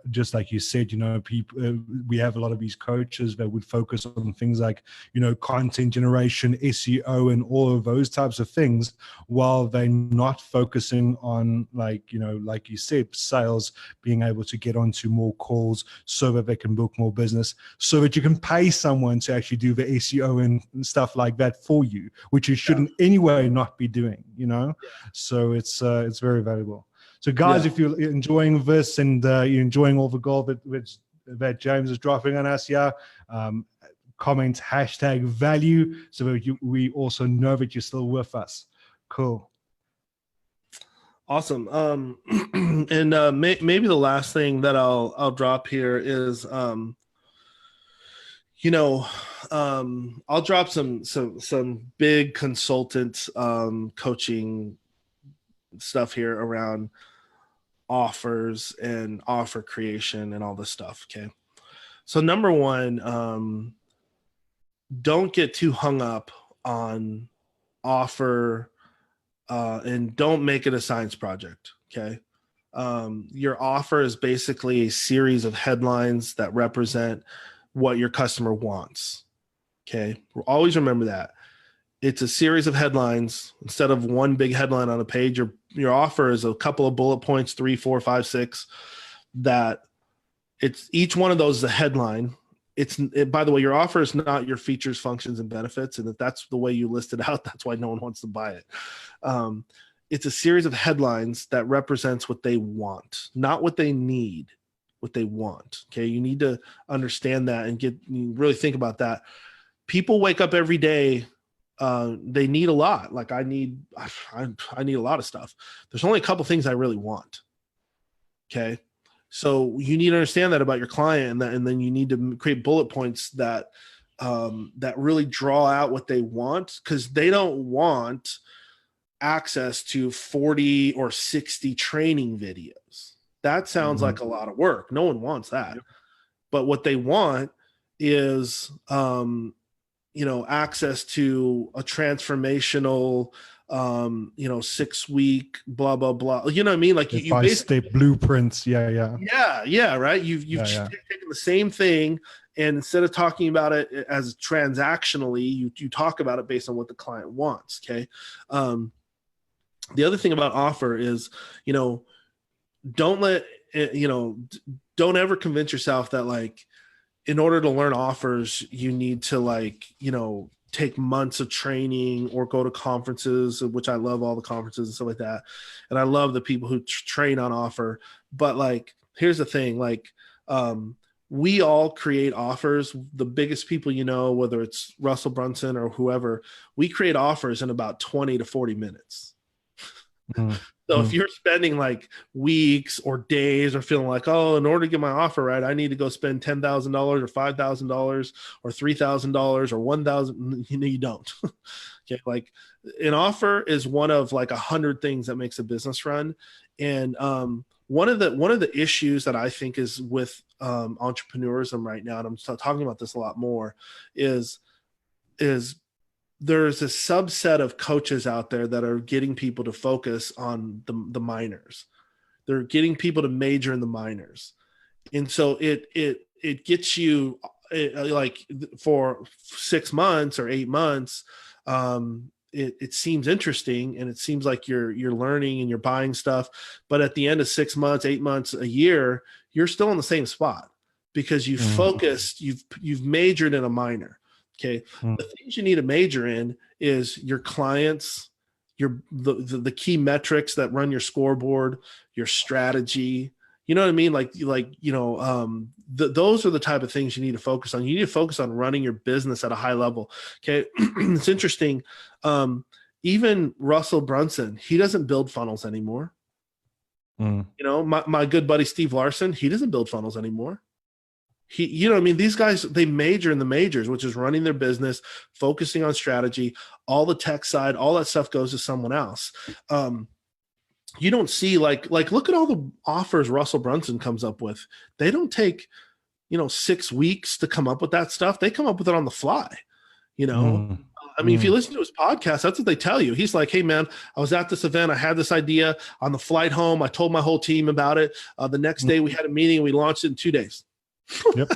just like you said, people, we have a lot of these coaches that would focus on things like, content generation, SEO, and all of those types of things, while they're not focusing on like you said, sales, being able to get onto more calls so that they can book more business, so that you can pay someone to actually do the SEO and stuff like that for you, which you shouldn't anyway not be doing, So it's very valuable. So guys, if you're enjoying this and you're enjoying all the gold that James is dropping on us, comment #value so that we also know that you're still with us. Cool. Awesome. And maybe the last thing that I'll drop here is, I'll drop some big consultant coaching stuff here around offers and offer creation and all this stuff. Okay. So number one, don't get too hung up on offer, and don't make it a science project. Okay. Your offer is basically a series of headlines that represent what your customer wants. Okay. Always remember that. It's a series of headlines. Instead of one big headline on a page, your offer is a couple of bullet points, 3, 4, 5, 6, that it's each one of those is a headline. By the way, your offer is not your features, functions, and benefits. And if that's the way you list it out, that's why no one wants to buy it. It's a series of headlines that represents what they want, not what they need, what they want. Okay. You need to understand that and really think about that. People wake up every day. They need a lot. Like I need a lot of stuff. There's only a couple things I really want. Okay. So you need to understand that about your client, and then you need to create bullet points that really draw out what they want, because they don't want access to 40 or 60 training videos. That sounds like a lot of work. No one wants that. Yep. But what they want is, access to a transformational, 6-week, blah, blah, blah. You know what I mean? Like you basically blueprints. Yeah. Right. You've taken the same thing, and instead of talking about it as transactionally, you talk about it based on what the client wants. Okay. The other thing about offer is, don't ever convince yourself that like, in order to learn offers, you need to take months of training or go to conferences, which I love all the conferences and stuff like that. And I love the people who train on offer. But here's the thing, we all create offers. The biggest people, whether it's Russell Brunson or whoever, we create offers in about 20 to 40 minutes. So if you're spending like weeks or days or feeling like, oh, in order to get my offer right, I need to go spend $10,000 or $5,000 or $3,000 or 1,000, you don't. Okay. Like an offer is one of like 100 things that makes a business run. And one of the issues that I think is with entrepreneurism right now, and I'm talking about this a lot more, is there's a subset of coaches out there that are getting people to focus on the minors. They're getting people to major in the minors. And so it gets you like for 6 months or 8 months. It seems interesting and it seems like you're learning and you're buying stuff. But at the end of 6 months, 8 months, a year, you're still in the same spot because you've focused, you've majored in a minor. Okay. The things you need to major in is your clients, the key metrics that run your scoreboard, your strategy. You know what I mean? Those are the type of things you need to focus on. You need to focus on running your business at a high level. Okay. It's interesting. Even Russell Brunson, he doesn't build funnels anymore. You know, my good buddy, Steve Larson, he doesn't build funnels anymore. You know what I mean? These guys, they major in the majors, which is running their business, focusing on strategy, all the tech side, all that stuff goes to someone else. You don't see like look at all the offers Russell Brunson comes up with. They don't take, 6 weeks to come up with that stuff. They come up with it on the fly, I mean, if you listen to his podcast, that's what they tell you. He's like, hey, man, I was at this event. I had this idea on the flight home. I told my whole team about it. The next day we had a meeting and we launched it in 2 days. Yep.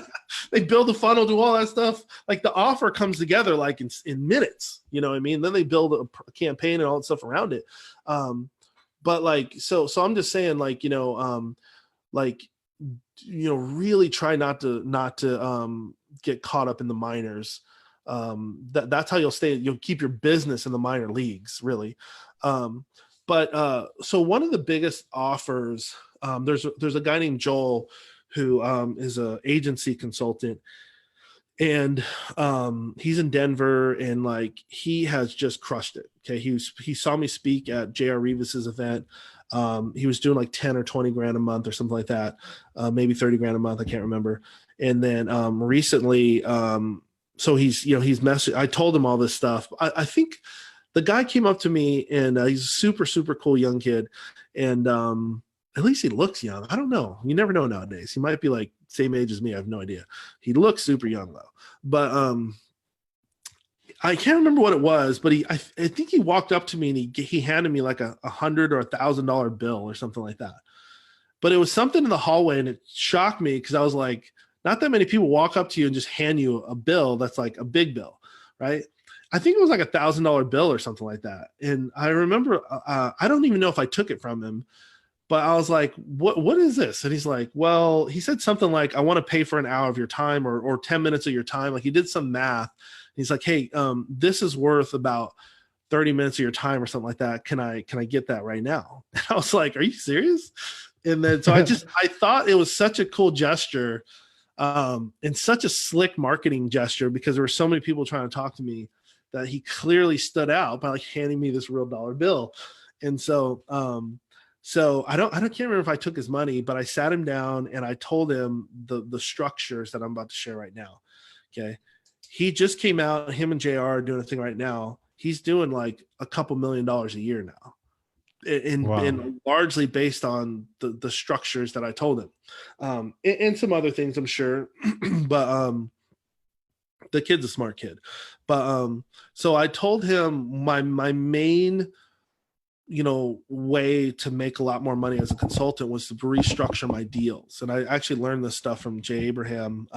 They build a funnel, do all that stuff. Like the offer comes together like in minutes, you know what I mean? Then they build a campaign and all that stuff around it. But like, so I'm just saying really try not to get caught up in the minors. That's how you'll keep your business in the minor leagues, really. So one of the biggest offers, there's a guy named Joel who is an agency consultant, and he's in Denver, and like he has just crushed it. Okay, he saw me speak at J.R. Revis's event. He was doing like 10 or 20 grand a month or something like that, maybe 30 grand a month, I can't remember. And then recently, so he's messaged. I told him all this stuff. I think the guy came up to me, and he's a super, super cool young kid, and at least he looks young. I don't know. You never know nowadays. He might be like same age as me. I have no idea. He looks super young though. But I can't remember what it was, but I think he walked up to me and he handed me like a $100 or $1,000 bill or something like that. But it was something in the hallway, and it shocked me because I was like, not that many people walk up to you and just hand you a bill that's like a big bill, right? I think it was like $1,000 bill or something like that. And I remember, I don't even know if I took it from him, but I was like, what is this? And he's like, well, he said something like, I want to pay for an hour of your time or 10 minutes of your time. Like he did some math. He's like, hey, this is worth about 30 minutes of your time or something like that. Can I get that right now? And I was like, are you serious? And then, so I thought it was such a cool gesture, and such a slick marketing gesture, because there were so many people trying to talk to me that he clearly stood out by like handing me this real dollar bill. And so, I can't remember if I took his money, but I sat him down and I told him the structures that I'm about to share right now. Okay. He just came out, him and JR are doing a thing right now. He's doing like a couple $1 million a year now. And largely based on the structures that I told him, and some other things, I'm sure, but the kid's a smart kid. But so I told him my main way to make a lot more money as a consultant was to restructure my deals. And I actually learned this stuff from Jay Abraham,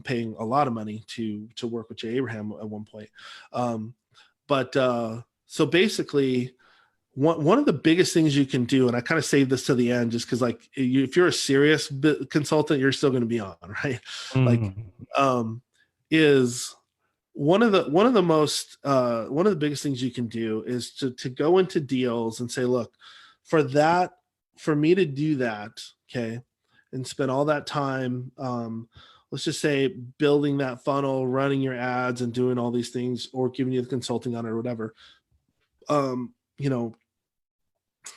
paying a lot of money to work with Jay Abraham at one point. So basically, one of the biggest things you can do, and I kind of saved this to the end just because like if you're a serious consultant, you're still going to be on, right? Is one of the biggest things you can do is to go into deals and say, look, for me to do that, okay, and spend all that time, let's just say building that funnel, running your ads and doing all these things, or giving you the consulting on it or whatever,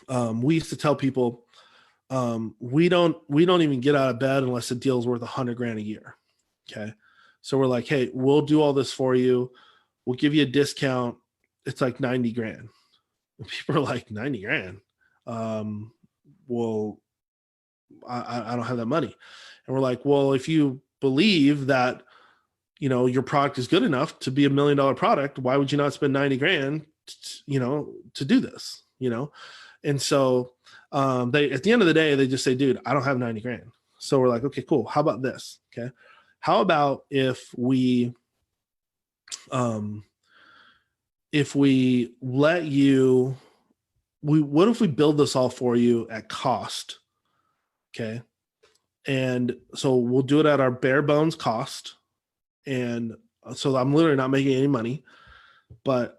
we used to tell people, we don't even get out of bed unless the deal's worth $100,000 a year. Okay. So we're like, hey, we'll do all this for you. We'll give you a discount. It's like $90,000. And people are like, $90,000. Well, I don't have that money. And we're like, well, if you believe that, you know, your product is good enough to be $1 million product, why would you not spend $90,000, you know, to do this, you know? And so they, at the end of the day, they just say, dude, I don't have $90,000. So we're like, okay, cool. How about this? Okay. How about if we let you, what if we build this all for you at cost? Okay. And so we'll do it at our bare bones cost. And so I'm literally not making any money, but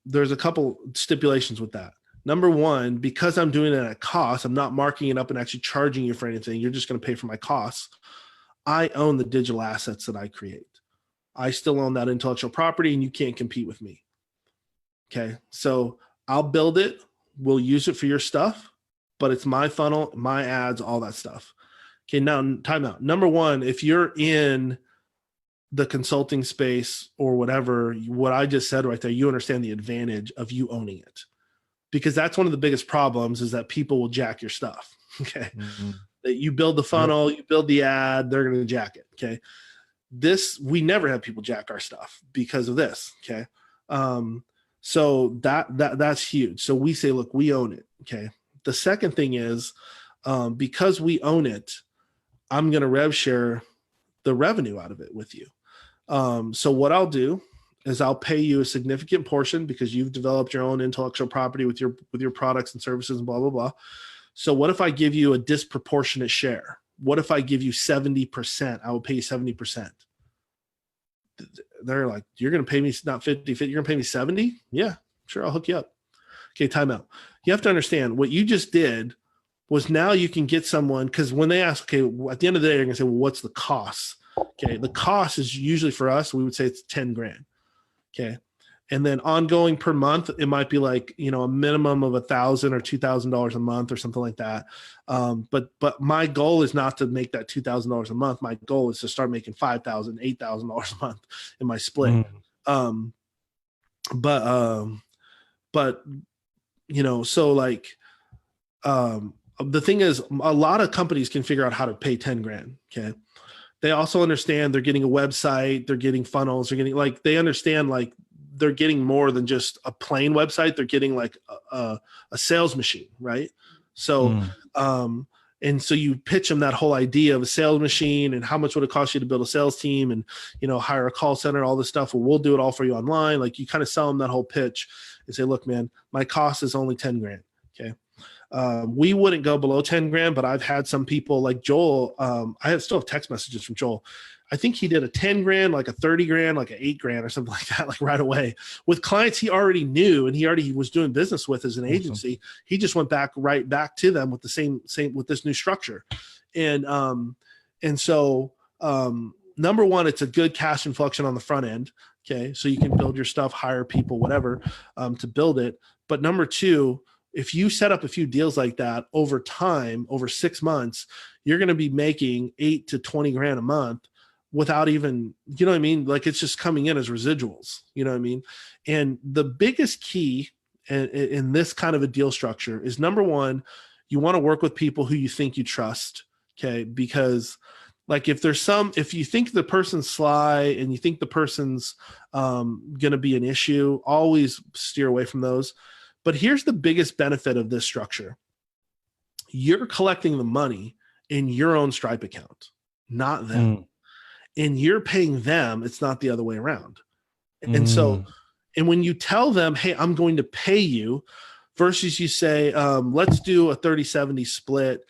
there's a couple stipulations with that. Number one, because I'm doing it at cost, I'm not marking it up and actually charging you for anything. You're just going to pay for my costs. I own the digital assets that I create. I still own that intellectual property, and you can't compete with me. Okay. So I'll build it. We'll use it for your stuff, but it's my funnel, my ads, all that stuff. Okay. Now time out. Number one, if you're in the consulting space or whatever, what I just said right there, you understand the advantage of you owning it, because that's one of the biggest problems, is that people will jack your stuff. Okay. Mm-hmm. That you build the funnel, you build the ad, they're going to jack it. Okay. We never have people jack our stuff because of this. Okay. So that's huge. So we say, look, we own it. Okay. The second thing is, because we own it, I'm going to rev share the revenue out of it with you. So what I'll do is I'll pay you a significant portion because you've developed your own intellectual property with your products and services and blah, blah, blah. So what if I give you a disproportionate share? What if I give you 70%? I will pay you 70%. They're like, you're going to pay me not 50, you're going to pay me 70? Yeah, sure. I'll hook you up. Okay. Time out. You have to understand what you just did was, now you can get someone, because when they ask, okay, at the end of the day, you're going to say, well, what's the cost? Okay. The cost is usually, for us, we would say it's $10,000. Okay. And then ongoing per month, it might be like, you know, a minimum of $1,000 or $2,000 a month or something like that. But my goal is not to make that $2,000 a month. My goal is to start making $5,000, $8,000 a month in my split. But you know, so like, the thing is, a lot of companies can figure out how to pay $10,000. Okay. They also understand they're getting a website, they're getting funnels, they're getting, like, they understand, like, they're getting more than just a plain website. They're getting like a sales machine. Right. So, and so you pitch them that whole idea of a sales machine and how much would it cost you to build a sales team and, you know, hire a call center, all this stuff. Well, we'll do it all for you online. Like, you kind of sell them that whole pitch and say, look, man, my cost is only $10,000. Okay. We wouldn't go below $10,000, but I've had some people like Joel. I still have text messages from Joel. I think he did a $10,000, like a $30,000, like an $8,000 or something like that, like right away, with clients he already knew and he already was doing business with as an agency. He just went right back to them with the same with this new structure. And so number one, it's a good cash inflection on the front end. Okay. So you can build your stuff, hire people, whatever, to build it. But number two, if you set up a few deals like that over time, over 6 months, you're going to be making $8,000 to $20,000 a month without even, you know what I mean? Like, it's just coming in as residuals, you know what I mean? And the biggest key in this kind of a deal structure is, number one, you want to work with people who you think you trust. Okay. Because, like, if you think the person's sly and you think the person's going to be an issue, always steer away from those. But here's the biggest benefit of this structure. You're collecting the money in your own Stripe account, not them. And you're paying them. It's not the other way around. And so, and when you tell them, hey, I'm going to pay you, versus you say, let's do a 30-70 split.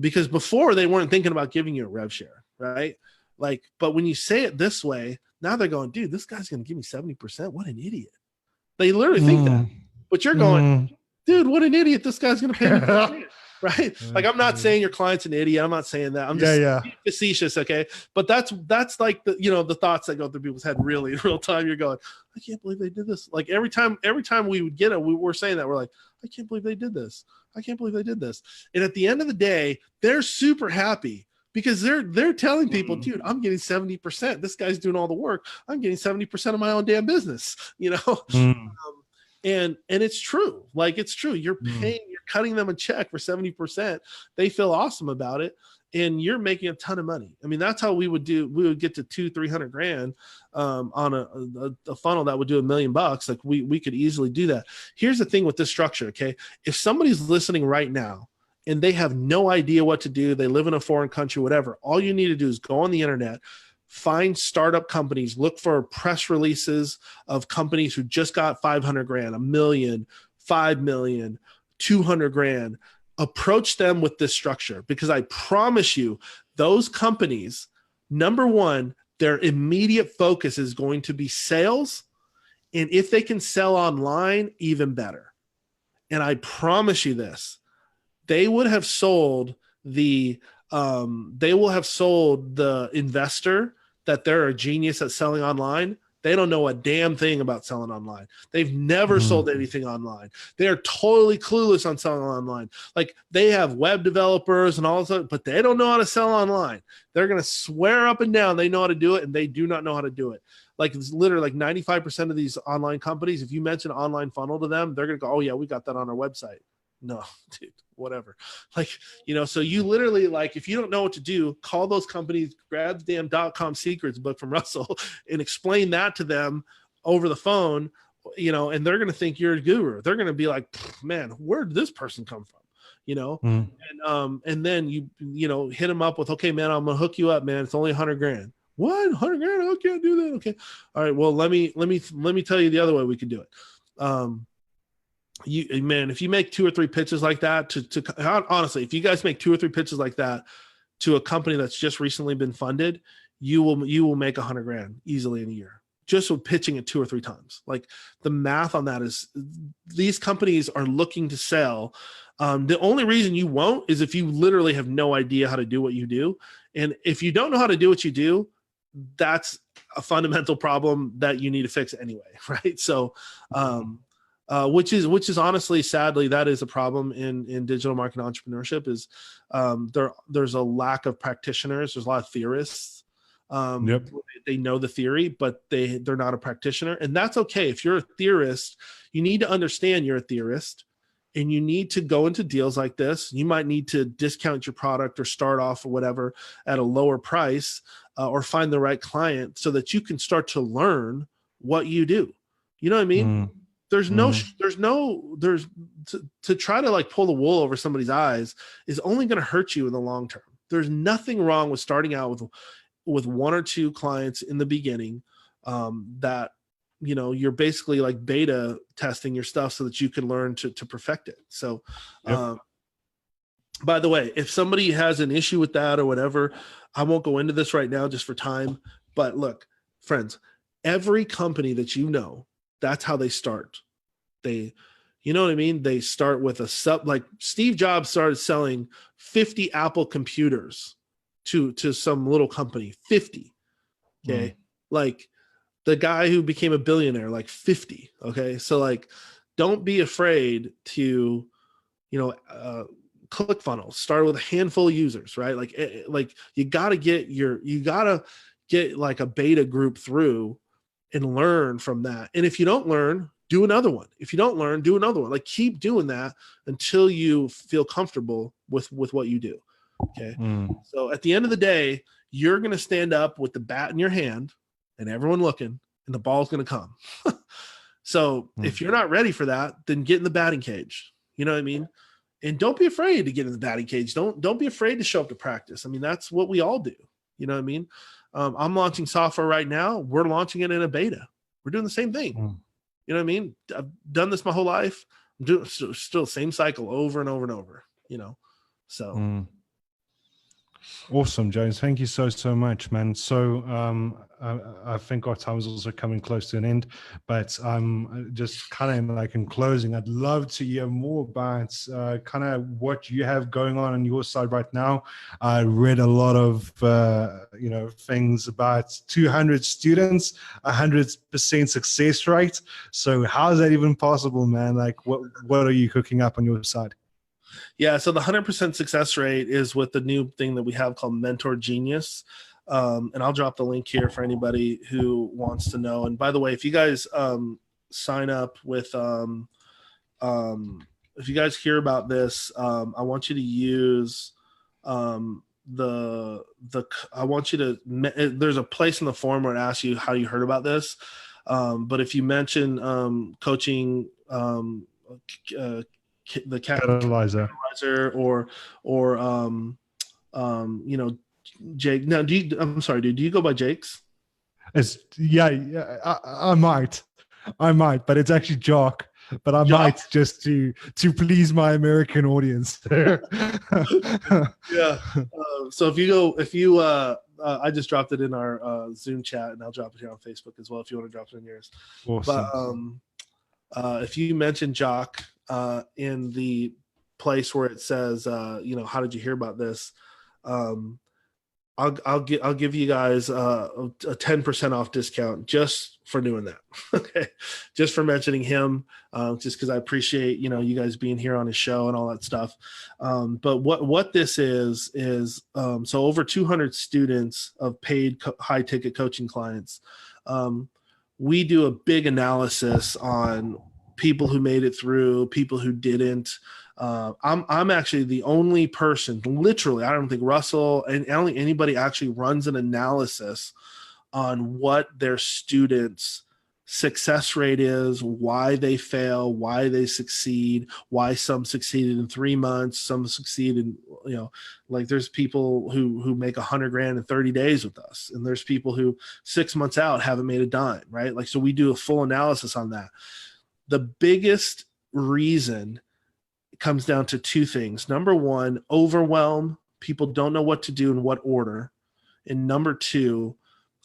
Because before, they weren't thinking about giving you a rev share, right? Like, but when you say it this way, now they're going, dude, this guy's going to give me 70%. What an idiot. They literally think that. But you're going, dude, what an idiot. This guy's going to pay me. right? Like, I'm not saying your client's an idiot. I'm not saying that. I'm just being facetious, okay? But that's like the, the thoughts that go through people's head really in real time. You're going, I can't believe they did this. Like, every time we would get it, we were saying that. We're like, I can't believe they did this. I can't believe they did this. And at the end of the day, they're super happy because they're telling people, dude, I'm getting 70%. This guy's doing all the work. I'm getting 70% of my own damn business, and it's true. Like, it's true. You're cutting them a check for 70%. They feel awesome about it. And you're making a ton of money. I mean, that's how we would get to $200,000-300,000 on a funnel that would do $1 million. Like, we could easily do that. Here's the thing with this structure. Okay. If somebody's listening right now and they have no idea what to do, they live in a foreign country, whatever, all you need to do is go on the internet, find startup companies, look for press releases of companies who just got $500,000, $1 million, $5 million, $200,000. Approach them with this structure, because I promise you, those companies, number one, their immediate focus is going to be sales. And if they can sell online, even better. And I promise you this, they would have sold the investor that they're a genius at selling online. They don't know a damn thing about selling online. They've never sold anything online. They are totally clueless on selling online. Like, they have web developers and all that, but they don't know how to sell online. They're going to swear up and down they know how to do it, and they do not know how to do it. Like, it's literally like 95% of these online companies, if you mention online funnel to them, they're going to go, oh yeah, we got that on our website. No, dude, whatever. Like, so you literally, like, if you don't know what to do, call those companies, grab the damn .com secrets book from Russell and explain that to them over the phone, and they're going to think you're a guru. They're going to be like, man, where did this person come from? And then you hit them up with, okay, man, I'm going to hook you up, man. It's only $100,000. What? $100,000? I can't do that. Okay. All right. Well, let me tell you the other way we could do it. If you make 2 or 3 pitches like that to honestly, if you guys make 2 or 3 pitches like that to a company that's just recently been funded, you will make $100,000 easily in a year, just with pitching it 2 or 3 times. Like, the math on that is, these companies are looking to sell. The only reason you won't is if you literally have no idea how to do what you do. And if you don't know how to do what you do, that's a fundamental problem that you need to fix anyway. Right. So, which is honestly, sadly, that is a problem in digital marketing entrepreneurship is there's a lack of practitioners. There's a lot of theorists. They know the theory, but they're not a practitioner. And that's okay. If you're a theorist, you need to understand you're a theorist, and you need to go into deals like this. You might need to discount your product or start off or whatever at a lower price, or find the right client so that you can start to learn what you do. You know what I mean? To try to like pull the wool over somebody's eyes is only going to hurt you in the long term. There's nothing wrong with starting out with 1 or 2 clients in the beginning, that, you're basically like beta testing your stuff so that you can learn to perfect it. So, by the way, if somebody has an issue with that or whatever, I won't go into this right now just for time, but look, friends, every company that that's how they start. You know what I mean? They start with like Steve Jobs started selling 50 Apple computers to some little company, 50. Okay. Like, the guy who became a billionaire, like 50. Okay. So, like, don't be afraid to, ClickFunnels, start with a handful of users, right? Like you gotta get like a beta group through and learn from that. And if you don't learn, do another one. If you don't learn, do another one. Like, keep doing that until you feel comfortable with what you do. Okay. So at the end of the day, you're going to stand up with the bat in your hand and everyone looking, and the ball's going to come. So if you're not ready for that, then get in the batting cage. You know what I mean? And don't be afraid to get in the batting cage. Don't be afraid to show up to practice. I mean, that's what we all do. You know what I mean? I'm launching software right now. We're launching it in a beta. We're doing the same thing. You know what I mean? I've done this my whole life. I'm doing still the same cycle over and over and over, So Awesome, James. Thank you so much, man. So I think our time is also coming close to an end, but just kind of like in closing, I'd love to hear more about kind of what you have going on your side right now. I read a lot of things about 200 students, 100% success rate. So how is that even possible, man? Like, what are you cooking up on your side? Yeah, so the 100% success rate is with the new thing that we have called Mentor Genius. And I'll drop the link here for anybody who wants to know. And by the way, if you guys sign up with, if you guys hear about this, I want you to use I want you to, there's a place in the form where it asks you how you heard about this. But if you mention coaching, the Catalyzer or Jake. Now, I'm sorry, dude. Do you go by Jake's? I might, but it's actually Jock. But I might just to please my American audience. Yeah. So I just dropped it in our Zoom chat, and I'll drop it here on Facebook as well if you want to drop it in yours. Awesome. But if you mention Jock in the place where it says, how did you hear about this? I'll give you guys a 10% off discount just for doing that. Okay, just for mentioning him, just because I appreciate you guys being here on his show and all that stuff. But what this is so over 200 students of paid high ticket coaching clients. We do a big analysis on people who made it through, people who didn't. I'm actually the only person, literally, I don't think Russell and I don't think anybody actually runs an analysis on what their students' success rate is, why they fail, why they succeed, why some succeeded in 3 months, some succeed in, like there's people who make $100,000 in 30 days with us. And there's people who 6 months out haven't made a dime, right? Like, so we do a full analysis on that. The biggest reason comes down to two things. Number one, overwhelm. People don't know what to do in what order. And number two,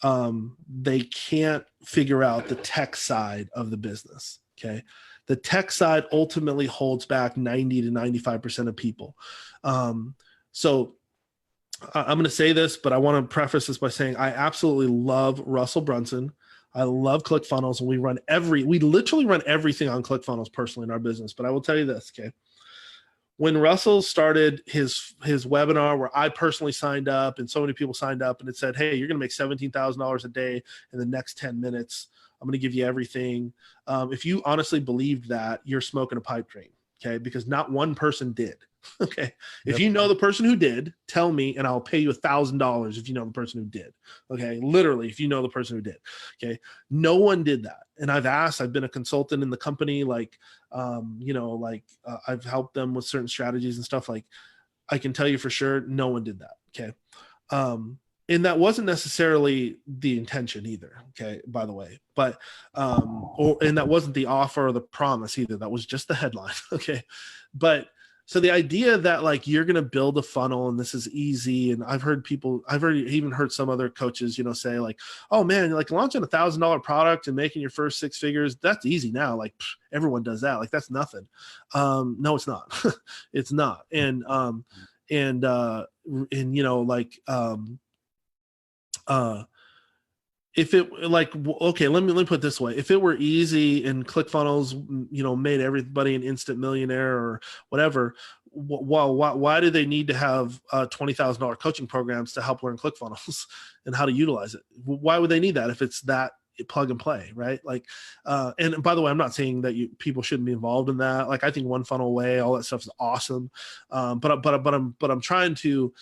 they can't figure out the tech side of the business. Okay. The tech side ultimately holds back 90 to 95% of people. So I'm going to say this, but I want to preface this by saying I absolutely love Russell Brunson. I love ClickFunnels, and we literally run everything on ClickFunnels personally in our business. But I will tell you this, okay? When Russell started his webinar, where I personally signed up and so many people signed up, and it said, hey, you're going to make $17,000 a day in the next 10 minutes. I'm going to give you everything. If you honestly believed that, you're smoking a pipe dream, okay? Because not one person did. Okay. If you know the person who did, tell me, and I'll pay you $1,000 if you know the person who did. Okay. Literally, if you know the person who did. Okay. No one did that. And I've been a consultant in the company. I've helped them with certain strategies and stuff. Like, I can tell you for sure, no one did that. Okay. And that wasn't necessarily the intention either. Okay. By the way, but, and that wasn't the offer or the promise either. That was just the headline. Okay. But so the idea that like you're going to build a funnel and this is easy, and I've even heard some other coaches, say like, oh man, like launching $1,000 product and making your first 6 figures, that's easy now. Like everyone does that. Like that's nothing. No, it's not. It's not. If it like, okay, let me put it this way. If it were easy and ClickFunnels, made everybody an instant millionaire or whatever, why do they need to have $20,000 coaching programs to help learn ClickFunnels and how to utilize it? Why would they need that if it's that plug and play, right? Like, and by the way, I'm not saying that people shouldn't be involved in that. Like, I think one funnel away, all that stuff is awesome. But I'm trying to,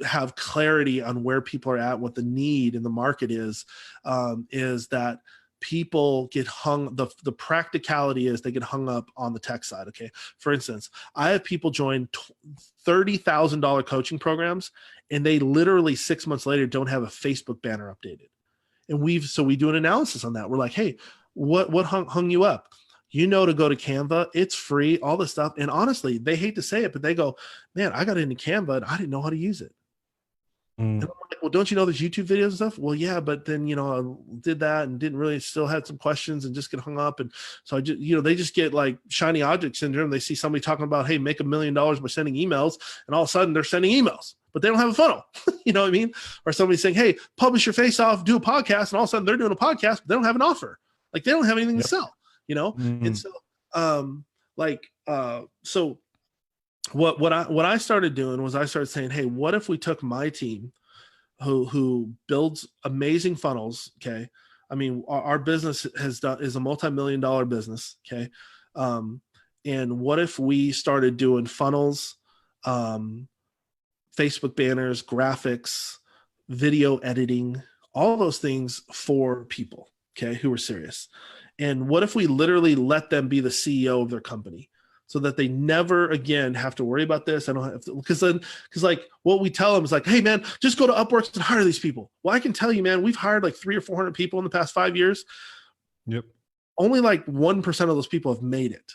have clarity on where people are at, what the need in the market is that people get the practicality is they get hung up on the tech side. Okay. For instance, I have people join $30,000 coaching programs, and they literally 6 months later don't have a Facebook banner updated. And we do an analysis on that. We're like, hey, what hung you up? to go to Canva. It's free, all this stuff. And honestly, they hate to say it, but they go, man, I got into Canva and I didn't know how to use it. And I'm like, well, don't you know there's YouTube videos and stuff? Well, yeah, but then, I did that and didn't really, still had some questions and just get hung up. And so I just, they just get like shiny object syndrome. They see somebody talking about, hey, make $1 million by sending emails. And all of a sudden they're sending emails, but they don't have a funnel. You know what I mean? Or somebody saying, hey, publish your face off, do a podcast. And all of a sudden they're doing a podcast, but they don't have an offer. Like they don't have anything to sell, And so, so what I started doing was I started saying, hey, what if we took my team who builds amazing funnels? Okay. I mean, our business is a multi-million-dollar business. Okay. And what if we started doing funnels, Facebook banners, graphics, video editing, all those things for people, okay, who are serious. And what if we literally let them be the CEO of their company, so that they never again have to worry about this? I don't have to, because like what we tell them is like, hey man, just go to Upwork and hire these people. Well, I can tell you, man, we've hired like 300 or 400 people in the past 5 years. Yep. Only like 1% of those people have made it.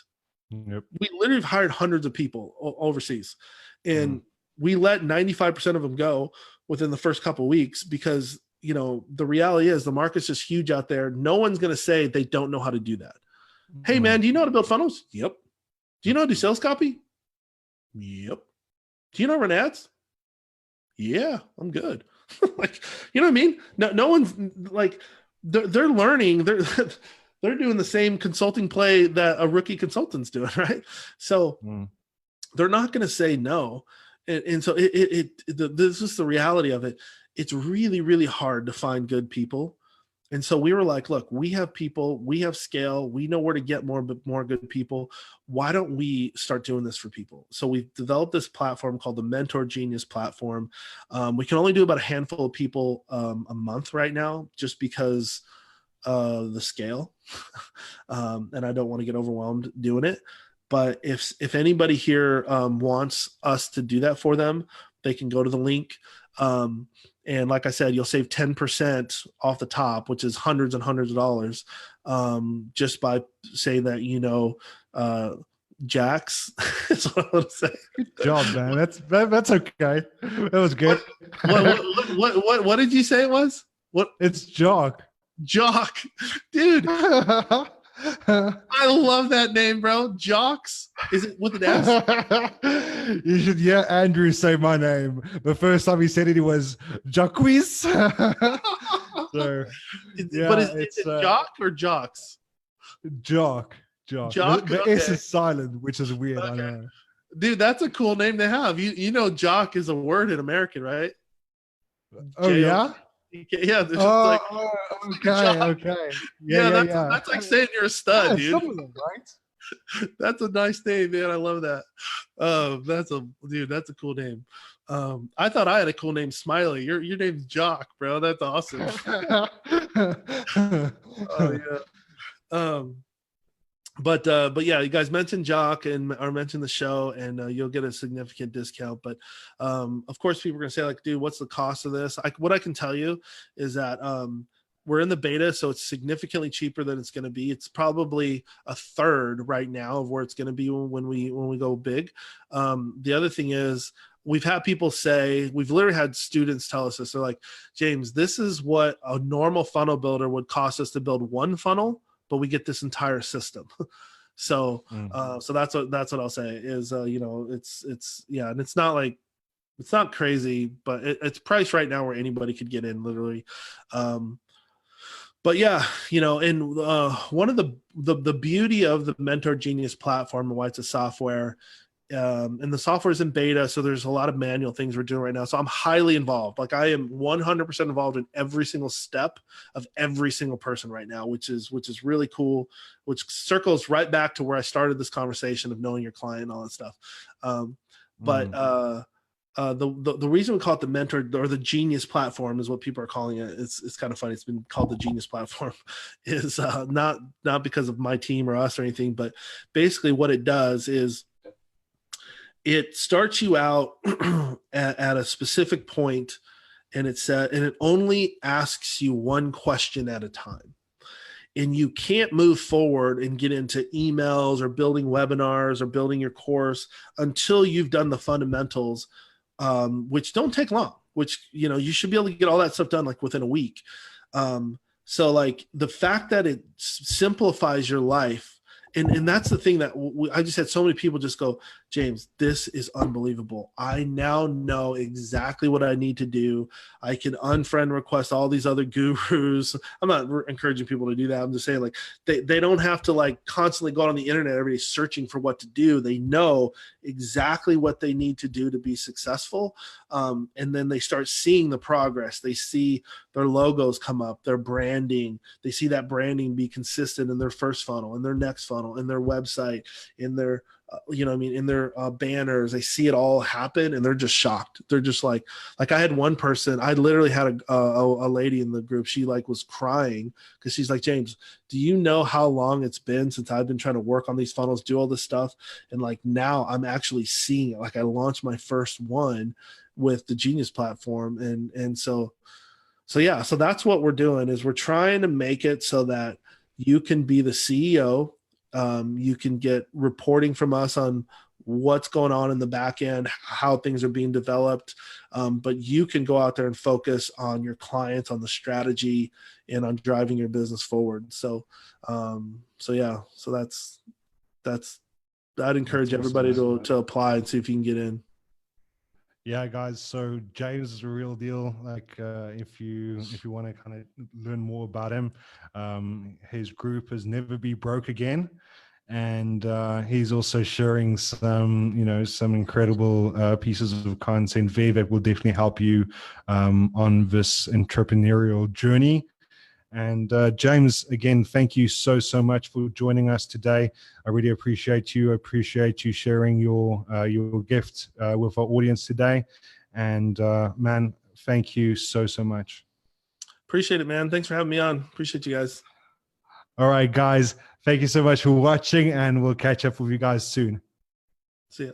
Yep. We literally have hired hundreds of people overseas, and we let 95% of them go within the first couple of weeks, because the reality is the market's just huge out there. No one's going to say they don't know how to do that. Hey man, do you know how to build funnels? Yep. Do you know how to do sales copy? Yep. Do you know how to run ads? Yeah, I'm good. Like, you know what I mean? No one's like, they're learning. They're doing the same consulting play that a rookie consultant's doing, right? So they're not going to say no. And so this is the reality of it. It's really, really hard to find good people. And so we were like, look, we have people, we have scale, we know where to get more good people. Why don't we start doing this for people? So we've developed this platform called the Mentor Genius platform. We can only do about a handful of people a month right now, just because the scale. And I don't want to get overwhelmed doing it. But if anybody here wants us to do that for them, they can go to the link. And like I said, you'll save 10% off the top, which is hundreds and hundreds of dollars, just by saying that, Jax. That's what I want to say. Good job, man. That's okay. That was good. What did you say it was? What? It's Jock. Jock, dude. I love that name, bro. Jocks. Is it with an S? You should hear Andrew say my name. The first time he said it, he was Jacques. So, yeah, but is it Jock or Jocks? Jock. Jock. The okay. S is silent, which is weird. Okay. I know. Dude, that's a cool name to have. You know, Jock is a word in American, right? Oh yeah. Yeah. Okay. Yeah, that's like saying you're a stud, dude. Some of them, right? That's a nice name, man. I love that. That's a cool name. I thought I had a cool name, Smiley. Your name's Jock, bro. That's awesome. Oh yeah. But yeah, you guys mentioned Jock or mention the show, and you'll get a significant discount. But of course, people are gonna say like, dude, what's the cost of this? What I can tell you is that we're in the beta, so it's significantly cheaper than it's going to be. It's probably a third right now of where it's going to be when we go big. The other thing is, we've had people say, we've literally had students tell us this. They're like, James, this is what a normal funnel builder would cost us to build one funnel, but we get this entire system. So so that's what I'll say is it's yeah, and it's not crazy, but it's priced right now where anybody could get in literally. But yeah, and one of the beauty of the Mentor Genius platform and why it's a software, and the software is in beta, so there's a lot of manual things we're doing right now. So I'm highly involved. Like I am 100% involved in every single step of every single person right now, which is really cool, which circles right back to where I started this conversation of knowing your client and all that stuff. The reason we call it the Mentor or the Genius platform is what people are calling it. It's kind of funny. It's been called the Genius platform is not because of my team or us or anything, but basically what it does is it starts you out at a specific point, and it only asks you one question at a time. and you can't move forward and get into emails or building webinars or building your course until you've done the fundamentals, which don't take long, which, you know, you should be able to get all that stuff done like within a week. So like the fact that it simplifies your life, and that's the thing that I just had so many people just go, James, this is unbelievable. I now know exactly what I need to do. I can unfriend request all these other gurus. I'm not encouraging people to do that. I'm just saying, like, they don't have to like constantly go out on the internet every day searching for what to do. They know exactly what they need to do to be successful. And then they start seeing the progress. They see their logos come up, their branding. They see that branding be consistent in their first funnel, in their next funnel, in their website, in their in their banners. They see it all happen and they're just shocked. They're just like I had one person, I literally had a lady in the group. She like was crying because she's like, James, do you know how long it's been since I've been trying to work on these funnels, do all this stuff? And like now I'm actually seeing it. Like I launched my first one with the Genius platform. And so yeah, so that's what we're doing, is we're trying to make it so that you can be the CEO. You can get reporting from us on what's going on in the back end, how things are being developed. But you can go out there and focus on your clients, on the strategy, and on driving your business forward. So yeah, so I'd encourage everybody to apply and see if you can get in. Yeah, guys. So James is a real deal. Like, if you want to kind of learn more about him, his group is Never Be Broke Again, and he's also sharing some incredible pieces of content there that will definitely help you on this entrepreneurial journey. And James, again, thank you so much for joining us today. I really appreciate you. I appreciate you sharing your gift with our audience today. And man, thank you so much. Appreciate it, man. Thanks for having me on. Appreciate you guys. All right, guys. Thank you so much for watching, and we'll catch up with you guys soon. See ya.